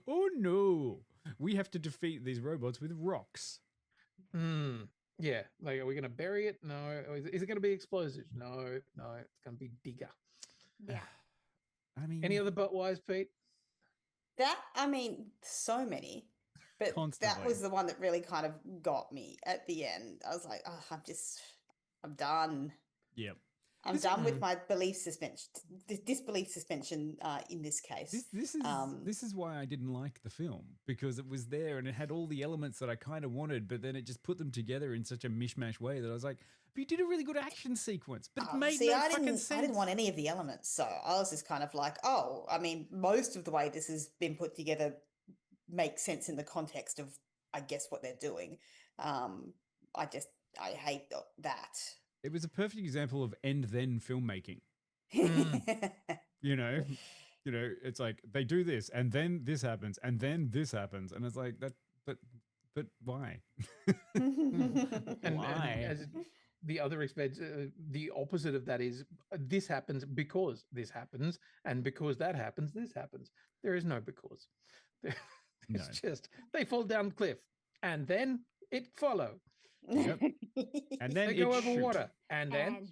Oh no, we have to defeat these robots with rocks. Yeah, like are we going to bury it? No. Is it going to be explosives? No, it's going to be digger. Yeah. I mean, Any other butt wise, Pete? I mean, so many. But Constantly. that was the one that really kind of got me at the end. I was like, oh, I'm done. Yep. I'm done with my disbelief suspension in this case. This is why I didn't like the film, because it was there and it had all the elements that I kind of wanted, but then it just put them together in such a mishmash way that I was like, but you did a really good action sequence, but it made no fucking sense. I didn't want any of the elements, so I was just kind of like, oh, I mean, most of the way this has been put together makes sense in the context of, I guess, what they're doing. I hate that. It was a perfect example of end-then filmmaking. You know, it's like they do this and then this happens and then this happens, and it's like that. But why? And Why? as the other expense, the opposite of that is this happens because this happens, and because that happens, this happens. There is no because. It's just they fall down the cliff, and then it follow. Yep. And then they go it over shoot. water, and then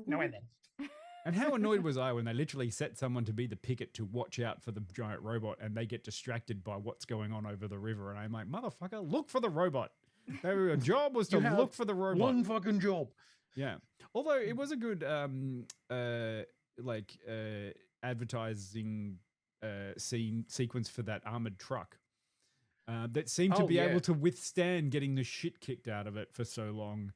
no, and then. And how annoyed was I when they literally set someone to be the picket to watch out for the giant robot, and they get distracted by what's going on over the river, and I'm like, motherfucker, look for the robot. Their job was to look for the robot. One fucking job. Yeah. Although it was a good advertising sequence for that armored truck. That seemed to be able to withstand getting the shit kicked out of it for so long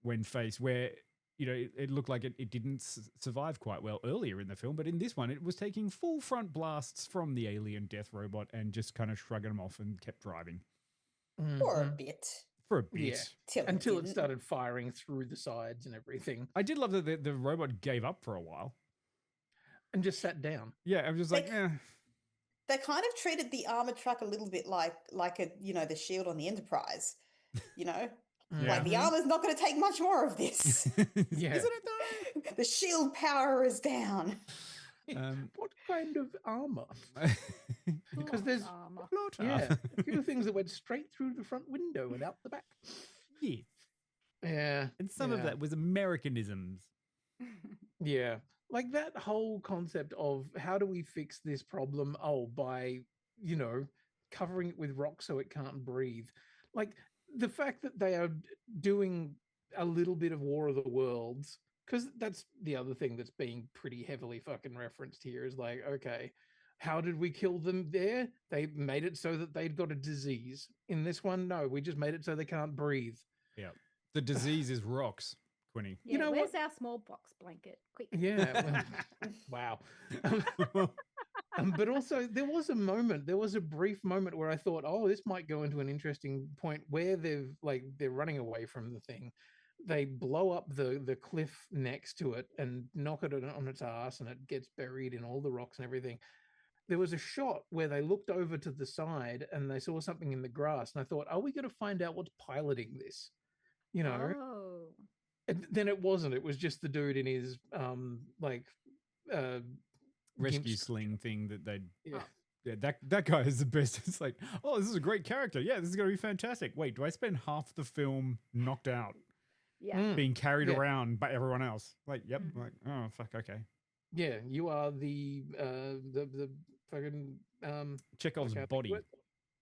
when faced, where it looked like it didn't survive quite well earlier in the film, but in this one, it was taking full front blasts from the alien death robot and just kind of shrugging them off and kept driving. For a bit. For a bit. Yeah. Until it started firing through the sides and everything. I did love that the robot gave up for a while. And just sat down. Yeah, I was just like, eh. They kind of treated the armored truck a little bit like a, the shield on the Enterprise, Like the armor's not going to take much more of this. Yeah. Isn't it though? The shield power is down. What kind of armor? Because there's a few things that went straight through the front window and out the back. Yes. Yeah. And some of that was Americanisms. Yeah. Like that whole concept of how do we fix this problem? Oh, by, covering it with rock so it can't breathe. Like the fact that they are doing a little bit of War of the Worlds, because that's the other thing that's being pretty heavily fucking referenced here is like, okay, how did we kill them there? They made it so that they'd got a disease. In this one, no, we just made it so they can't breathe. Yeah. The disease is rocks. Quinny. Yeah, where's our smallpox blanket? Quick. Yeah. Well, wow. But also, there was a brief moment where I thought, oh, this might go into an interesting point where they're running away from the thing. They blow up the cliff next to it and knock it on its ass, and it gets buried in all the rocks and everything. There was a shot where they looked over to the side and they saw something in the grass, and I thought, are we going to find out what's piloting this? Oh. And then it wasn't. It was just the dude in his rescue sling thing that they'd. Yeah, that guy is the best. It's like, oh, this is a great character. Yeah, this is going to be fantastic. Wait, do I spend half the film knocked out? Yeah. Being carried around by everyone else. Like, yep. Like, oh, fuck, okay. Yeah, you are the fucking Chekhov's body.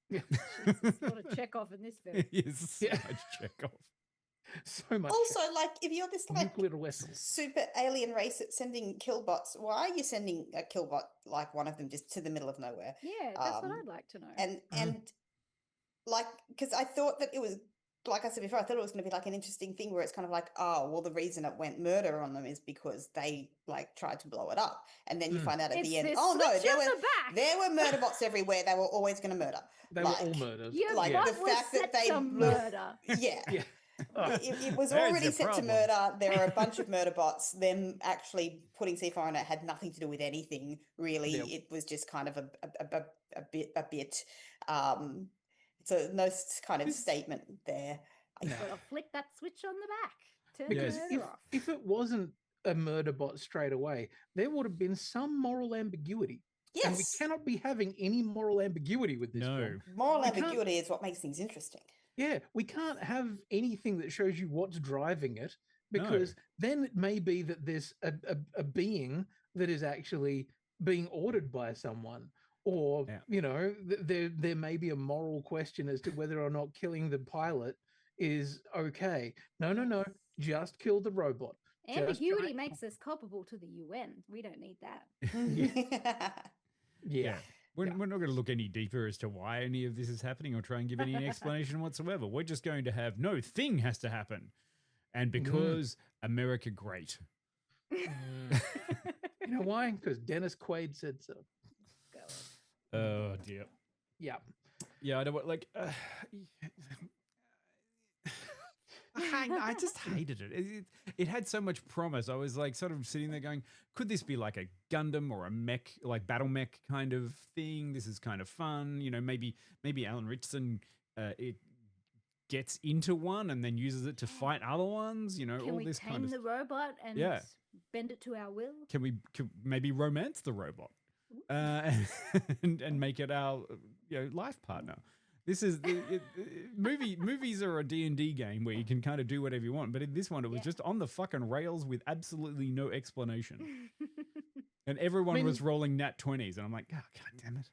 Yeah. There's a lot of Chekhov in this film. Yes, so much Chekhov. So much. Also, like, if you're this nuclear weapons, super alien race that's sending killbots, why are you sending a killbot like one of them just to the middle of nowhere? Yeah, that's what I'd like to know. And like, because I thought that it was, like I said before, I thought it was going to be like an interesting thing where it's kind of like, oh, well, the reason it went murder on them is because they like tried to blow it up, and then you find out at the end, oh no, there were murder bots everywhere. They were always going to murder. They were all murders. Like the fact that they murder. Yeah. It was already set to murder. There are a bunch of murder bots. Them actually putting C4 on it had nothing to do with anything, really. Yep. It was just kind of a bit. So no kind of statement there. You've got to flick that switch on the back. Turn the murder off. If it wasn't a murder bot straight away, there would have been some moral ambiguity. Yes. And we cannot be having any moral ambiguity with this film. Moral ambiguity is what makes things interesting. Yeah, we can't have anything that shows you what's driving it, because then it may be that there's a being that is actually being ordered by someone, or there may be a moral question as to whether or not killing the pilot is okay. No, just kill the robot. Ambiguity makes us culpable to the UN. We don't need that. Yeah. We're not going to look any deeper as to why any of this is happening or try and give any explanation whatsoever. We're just going to have no thing has to happen. And because America great. You know why? Because Dennis Quaid said so. Oh, dear. Yeah. Yeah, I don't like... I just hated it. It had so much promise. I was like sort of sitting there going, could this be like a Gundam or a mech, like battle mech kind of thing? This is kind of fun. Maybe Alan Richardson it gets into one and then uses it to fight other ones. Can all we this tame kind of the robot and bend it to our will? Can we maybe romance the robot and make it our life partner? This is movies are a D&D game where you can kind of do whatever you want, but in this one it was just on the fucking rails with absolutely no explanation, and everyone was rolling nat 20s, and I'm like, oh, god damn it.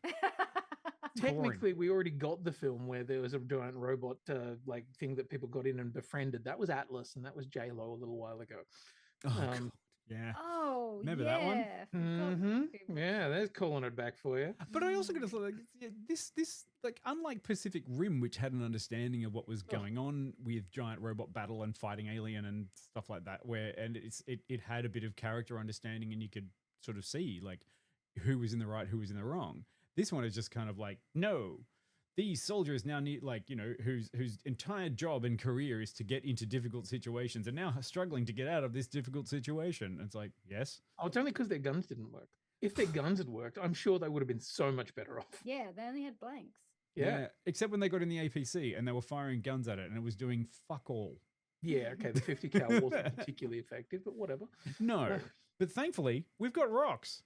Technically, we already got the film where there was a giant robot like thing that people got in and befriended. That was Atlas, and that was J-Lo a little while ago. God. Yeah. Oh, Remember yeah. that one? Forgot Yeah, there's calling it back for you. But I also got to say, like, this like unlike Pacific Rim, which had an understanding of what was going on with giant robot battle and fighting alien and stuff like that, it had a bit of character understanding and you could sort of see like who was in the right, who was in the wrong. This one is just kind of like, no, these soldiers now need, like, you know, whose entire job and career is to get into difficult situations and now struggling to get out of this difficult situation. It's like, yes. Oh, it's only because their guns didn't work. If their guns had worked, I'm sure they would have been so much better off. Yeah, they only had blanks. Yeah. Except when they got in the APC and they were firing guns at it and it was doing fuck all. Yeah, okay, the 50 cal wasn't particularly effective, but whatever. No, but thankfully, we've got rocks.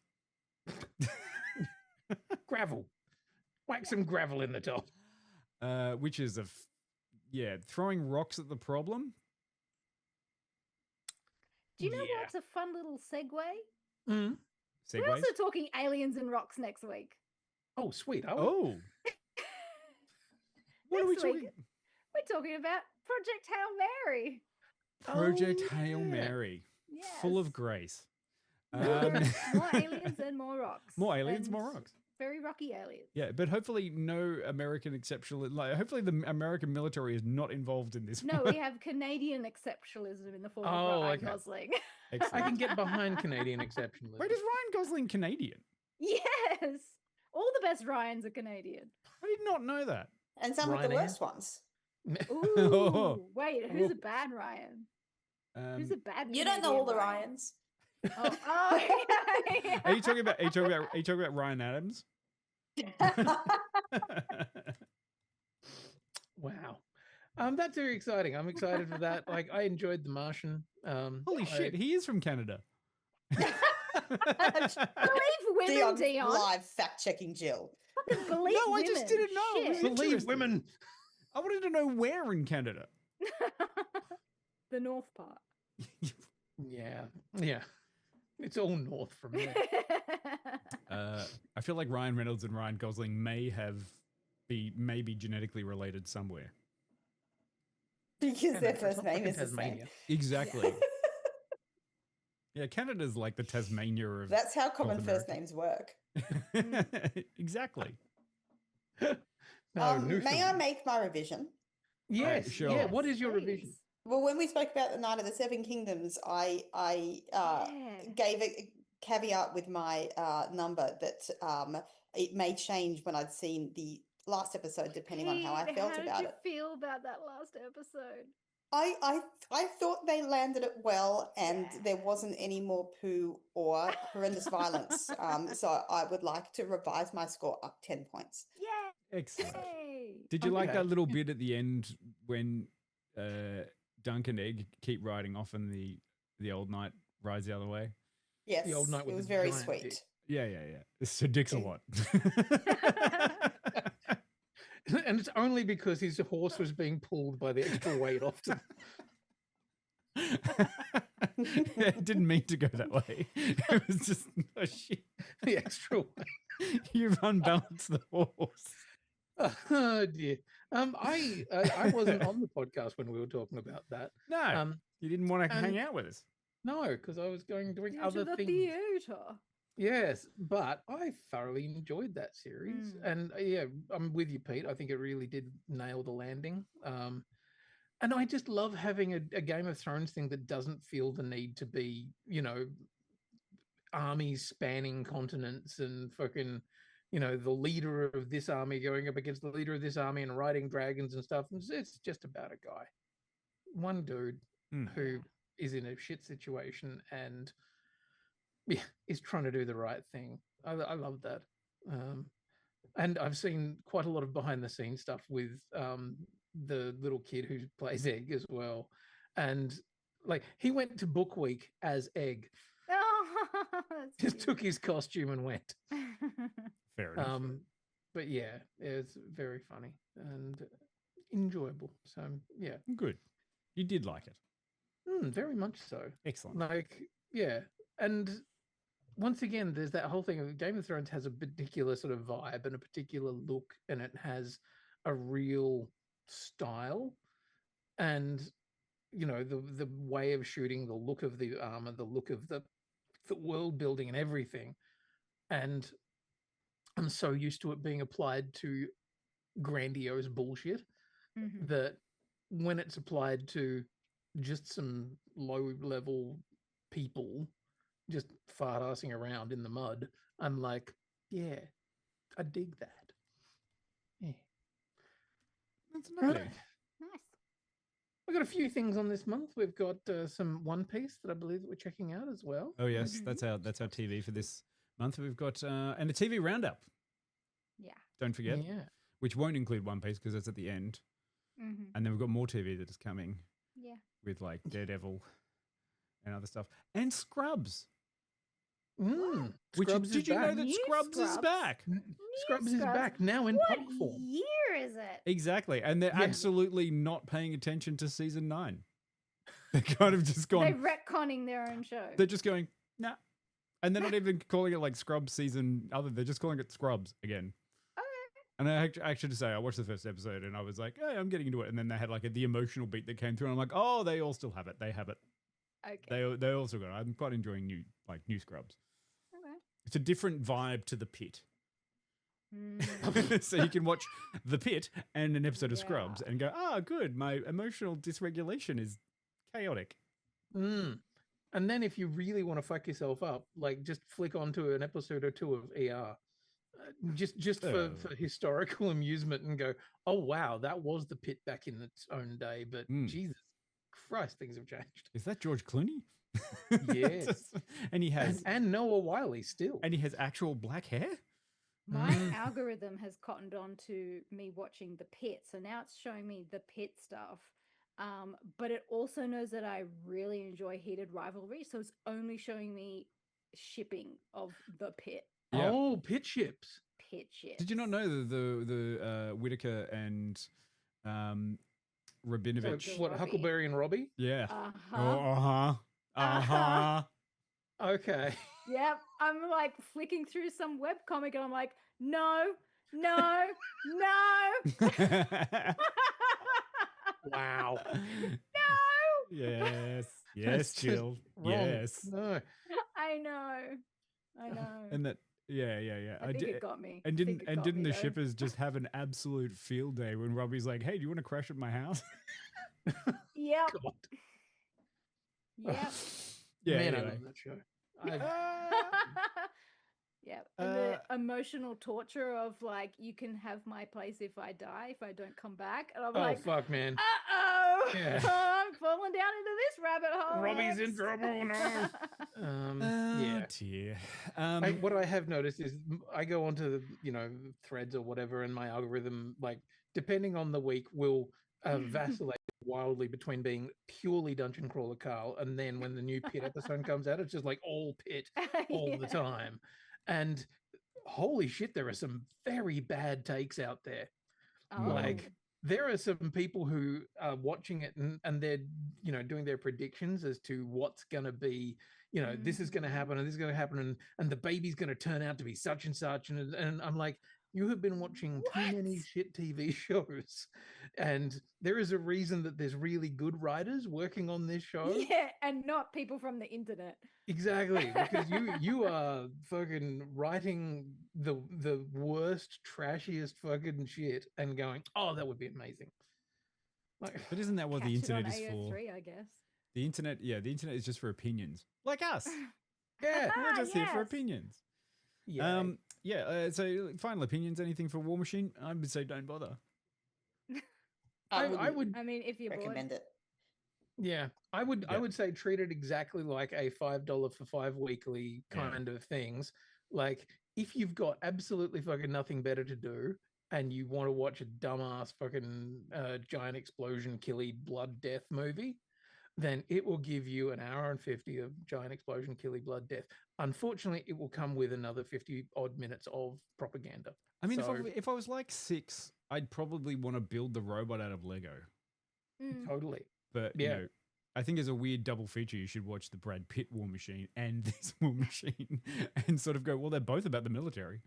Gravel. Whack some gravel in the top. Which is throwing rocks at the problem. Do you know what's a fun little segue? Mm. We're also talking aliens and rocks next week. Oh, sweet. Oh. What are we talking? We're talking about Project Hail Mary. Project Hail Mary. Yes. Full of grace. More aliens and more rocks. More aliens, more rocks. Very rocky aliens. Yeah, but hopefully no American exceptional. Like, hopefully the American military is not involved in this. No, we have Canadian exceptionalism in the form of Ryan Gosling. I can get behind Canadian exceptionalism. Wait, is Ryan Gosling Canadian? Yes. All the best Ryans are Canadian. I did not know that. And some of the worst ones. Ooh, wait, who's a bad Ryan? Who's a bad? You don't know all the Ryans. Oh, okay. Are you talking about Ryan Adams? Wow. That's very exciting. I'm excited for that. Like, I enjoyed The Martian. Holy shit, he is from Canada. Believe women, Dion. Live fact checking Jill. Fucking believe No, I just didn't know. It was Believe interesting. women. I wanted to know where in Canada. The north part. Yeah. It's all north from there. I feel like Ryan Reynolds and Ryan Gosling may be genetically related somewhere. Because their first name is Tasmania. Exactly. Yeah, Canada's like the Tasmania of. That's how common North first America. names work. Exactly. May I make my revision? Yes. Sure. Yeah. What is your revision? Well, when we spoke about the Night of the Seven Kingdoms, I gave a caveat with my number that it may change when I'd seen the last episode, depending on how I felt about it. How did you feel about that last episode? I thought they landed it well, and there wasn't any more poo or horrendous violence. So I would like to revise my score up 10 points. Yeah. Excellent. Yay. Did you like that little bit at the end when Dunk and Egg keep riding off and the old knight rides the other way? Yes, The old knight it with was the very giant sweet. dick. Yeah. So Dick's a lot. And it's only because his horse was being pulled by the extra weight off to It didn't mean to go that way. It was just shit. the extra weight. You've unbalanced the horse. Oh dear. I wasn't on the podcast when we were talking about that. No, you didn't want to hang out with us. No, because I was doing Into other the things. theater. Yes, but I thoroughly enjoyed that series, and yeah, I'm with you, Pete. I think it really did nail the landing. And I just love having a Game of Thrones thing that doesn't feel the need to be, armies spanning continents and fucking, the leader of this army going up against the leader of this army and riding dragons and stuff. It's just about a guy, one dude who is in a shit situation and is trying to do the right thing. I love that. And I've seen quite a lot of behind the scenes stuff with the little kid who plays Egg as well. And like he went to Book Week as Egg. Oh, Just took his costume and went. Fair enough. But yeah, it's very funny and enjoyable. So yeah. Good. You did like it. Very much so. Excellent. Like, yeah. And once again, there's that whole thing of Game of Thrones has a particular sort of vibe and a particular look, and it has a real style. And, the way of shooting, the look of the armor, the look of the the world building and everything. And I'm so used to it being applied to grandiose bullshit that when it's applied to just some low level people just fart assing around in the mud, I'm like, yeah, I dig that. Yeah. That's lovely. Nice. We've got a few things on this month. We've got some One Piece that I believe that we're checking out as well. Oh yes, that's our TV for this month. We've got and a TV roundup. Yeah. Don't forget. Yeah. Which won't include One Piece because it's at the end. And then we've got more TV that is coming. Yeah. With like Daredevil and other stuff. And Scrubs. Which Scrubs did is you know back. that New Scrubs is Scrubs? back? Scrubs is back now in What punk form. year is it? Exactly. And they're absolutely not paying attention to season 9. They're kind of just They're gone. retconning their own show. They're just going, nah. And they're not even calling it like Scrubs season other. They're just calling it Scrubs again. And I actually to say, I watched the first episode and I was like, hey, I'm getting into it. And then they had like the emotional beat that came through. And I'm like, oh, they all still have it. They have it. Okay. They also got it. I'm quite enjoying new Scrubs. Okay. It's a different vibe to The Pit. So you can watch The Pit and an episode of Scrubs and go, good. My emotional dysregulation is chaotic. And then if you really want to fuck yourself up, like just flick onto an episode or two of ER. Just for historical amusement and go, oh wow, that was The Pit back in its own day, but Jesus Christ, things have changed. Is that George Clooney? Yes. And he has and Noah Wiley still. And he has actual black hair? My algorithm has cottoned on to me watching The Pit, so now it's showing me The Pit stuff. But it also knows that I really enjoy heated rivalry, so it's only showing me shipping of The Pit. Yeah. Oh, pit ships. Pit ships. Did you not know that the Whitaker and Rabinovich? What, Huckleberry and Robbie? Yeah. Okay. Yep. I'm like flicking through some webcomic and I'm like, no. Wow. No. Yes, Jill. Yes. No. I know. And that yeah. I think it got me. And didn't the shippers just have an absolute field day when Robbie's like, "Hey, do you want to crash at my house?" Yep. God. Yep. Yeah. Man, anyway. I love that show. Yeah. And the emotional torture of like, you can have my place if I die, if I don't come back. And I'm like, fuck, man. Yeah. I'm falling down into this rabbit hole. Robbie's in trouble now. Yeah. Dear. What I have noticed is I go onto threads or whatever, and my algorithm, like depending on the week, will vacillate wildly between being purely Dungeon Crawler Carl, and then when the new Pit episode comes out, it's just like all Pit all the time. And holy shit, there are some very bad takes out there. Like there are some people who are watching it and they're doing their predictions as to what's going to be, this is going to happen and this is going to happen and the baby's going to turn out to be such and such, and I'm like, you have been watching too many shit TV shows, and there is a reason that there's really good writers working on this show. Yeah, and not people from the internet. Exactly, because you are fucking writing the worst, trashiest fucking shit and going, oh, that would be amazing. Like, but isn't that what the internet is for? AO3, I guess. The internet is just for opinions, like us. Yeah, we're just here for opinions. Yeah. So final opinions, anything for War Machine? I would say don't bother. I would. I mean, if you recommend it. Yeah, I would say treat it exactly like a $5 for 5 weekly kind of things. Like if you've got absolutely fucking nothing better to do and you want to watch a dumbass fucking giant explosion, killy, blood, death movie, then it will give you an hour and 50 of giant explosion, killy, blood, death. Unfortunately, it will come with another 50 odd minutes of propaganda. I mean, if I was like 6, I'd probably want to build the robot out of Lego. Totally. But I think as a weird double feature, you should watch the Brad Pitt War Machine and this War Machine and sort of go, well, they're both about the military.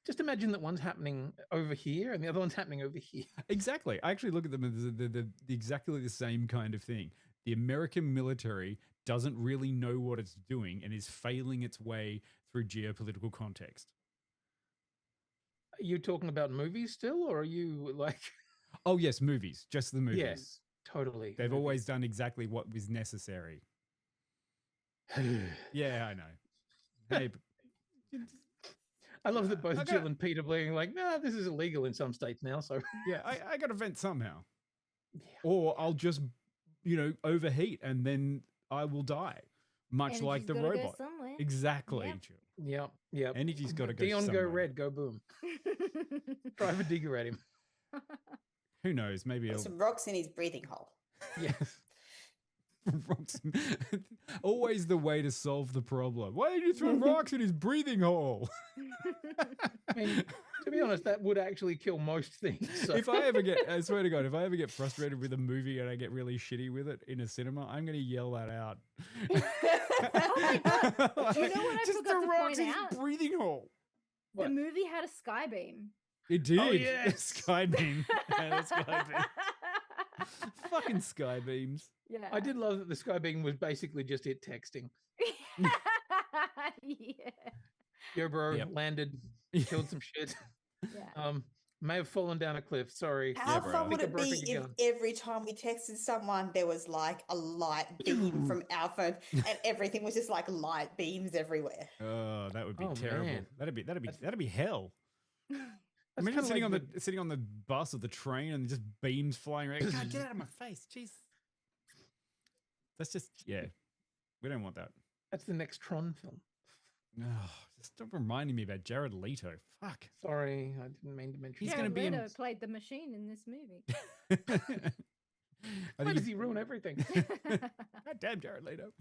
Just imagine that one's happening over here and the other one's happening over here. Exactly. I actually look at them as the exactly the same kind of thing. The American military doesn't really know what it's doing and is failing its way through geopolitical context. Are you talking about movies still, or are you like? Oh, yes, movies. Just the movies. Yes, totally. They've always done exactly what was necessary. Yeah, I know. Hey, I love that both Jill and Pete are being like, nah, this is illegal in some states now. So yeah, I got to vent somehow. Or I'll just, overheat and then I will die. Much like the robot. Exactly. Yep. Yep. Energy's got to go Dion, somewhere. go red, go boom. Drive a digger at him. Who knows? Maybe Put some rocks in his breathing hole. Yes. Rocks. Always the way to solve the problem. Why did you throw rocks in his breathing hole? I mean, to be honest, that would actually kill most things. So. I swear to God, if I ever get frustrated with a movie and I get really shitty with it in a cinema, I'm going to yell that out. Oh my God. You know what I Just forgot the to rocks point in his out? breathing hole. The movie had a sky beam. It did. Oh, yes. Sky beam. Yeah, sky beam. Fucking sky beams. Yeah. I did love that the sky beam was basically just it texting. Yeah. Yo, bro, Yep. landed, killed some shit. Yeah. May have fallen down a cliff. Sorry. How bro. fun would Think it I be broke a if gun. every time we texted someone there was like a light beam from our phone and everything was just like light beams everywhere? Oh, that would be Oh, terrible. man. That'd be hell. That's Imagine kinda like sitting on the bus or the train and just beams flying around. God, get out of my face, jeez. That's just we don't want that. That's the next Tron film. Oh, just stop reminding me about Jared Leto. Fuck. Sorry, I didn't mean to mention. He's that. gonna Jared be in- Leto played the machine in this movie. Why does he ruin everything? God damn, Jared Leto.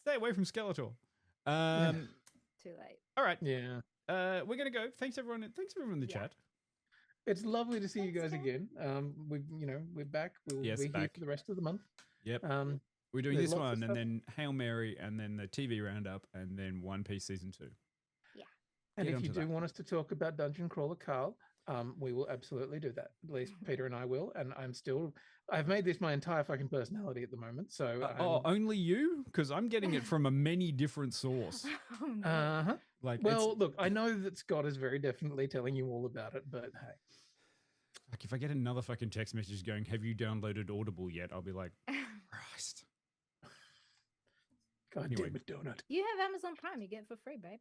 Stay away from Skeletor. Too late. All right. Yeah. We're gonna go. Thanks everyone in the chat. It's lovely to see you Thanks, guys Dan. again. We're back. We'll Yes, be here back. for the rest of the month. Yep. We're doing there's this lots of one and stuff. then Hail Mary and then the TV roundup and then One Piece season 2. And Get if you onto do that. want us to talk about Dungeon Crawler Carl, we will absolutely do that. At least Peter and I will. And I've made this my entire fucking personality at the moment. So Only you? Because I'm getting it from a many different source. Oh, no. uh-huh. Like, Well, look, I know that Scott is very definitely telling you all about it, but hey. like if I get another fucking text message going, "Have you downloaded Audible yet?" I'll be like, Christ. God Anyway. damn it, Donut. You have Amazon Prime. You get it for free, babe.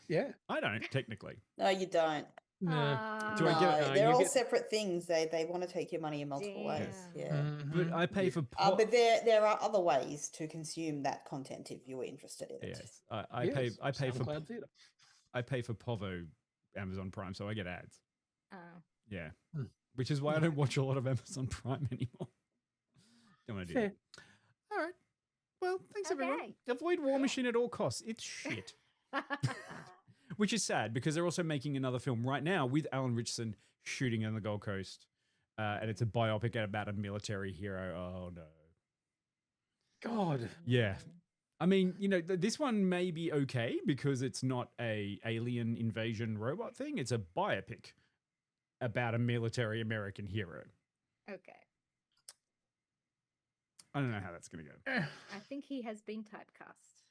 Yeah. I don't technically. No, you don't. No. Do I No, get it? they're you all get- separate things. They want to take your money in multiple ways. Yeah. But I pay for. But there are other ways to consume that content if you're interested in it. Yes, I pay for. SoundCloud Theatre. I pay for Povo Amazon Prime, so I get ads. Oh. Yeah, Hmm. which is why I don't watch a lot of Amazon Prime anymore. Don't want to do Fair. that. All right. Well, thanks everyone. Okay. Avoid War Machine at all costs. It's shit. Which is sad because they're also making another film right now with Alan Richardson shooting on the Gold Coast. And it's a biopic about a military hero. Oh, no. God. Yeah. I mean, this one may be okay because it's not a alien invasion robot thing. It's a biopic about a military American hero. Okay. I don't know how that's going to go. I think he has been typecast.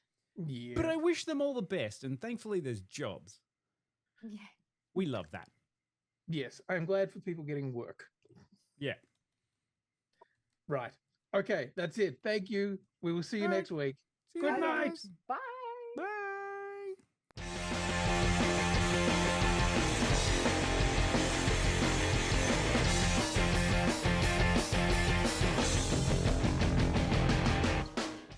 Yeah. But I wish them all the best. And thankfully, there's jobs. Yeah. We love that. Yes, I'm glad for people getting work. Yeah. Right. Okay, that's it. Thank you. We will see you All right. next week. See you Good later, night. guys. Bye.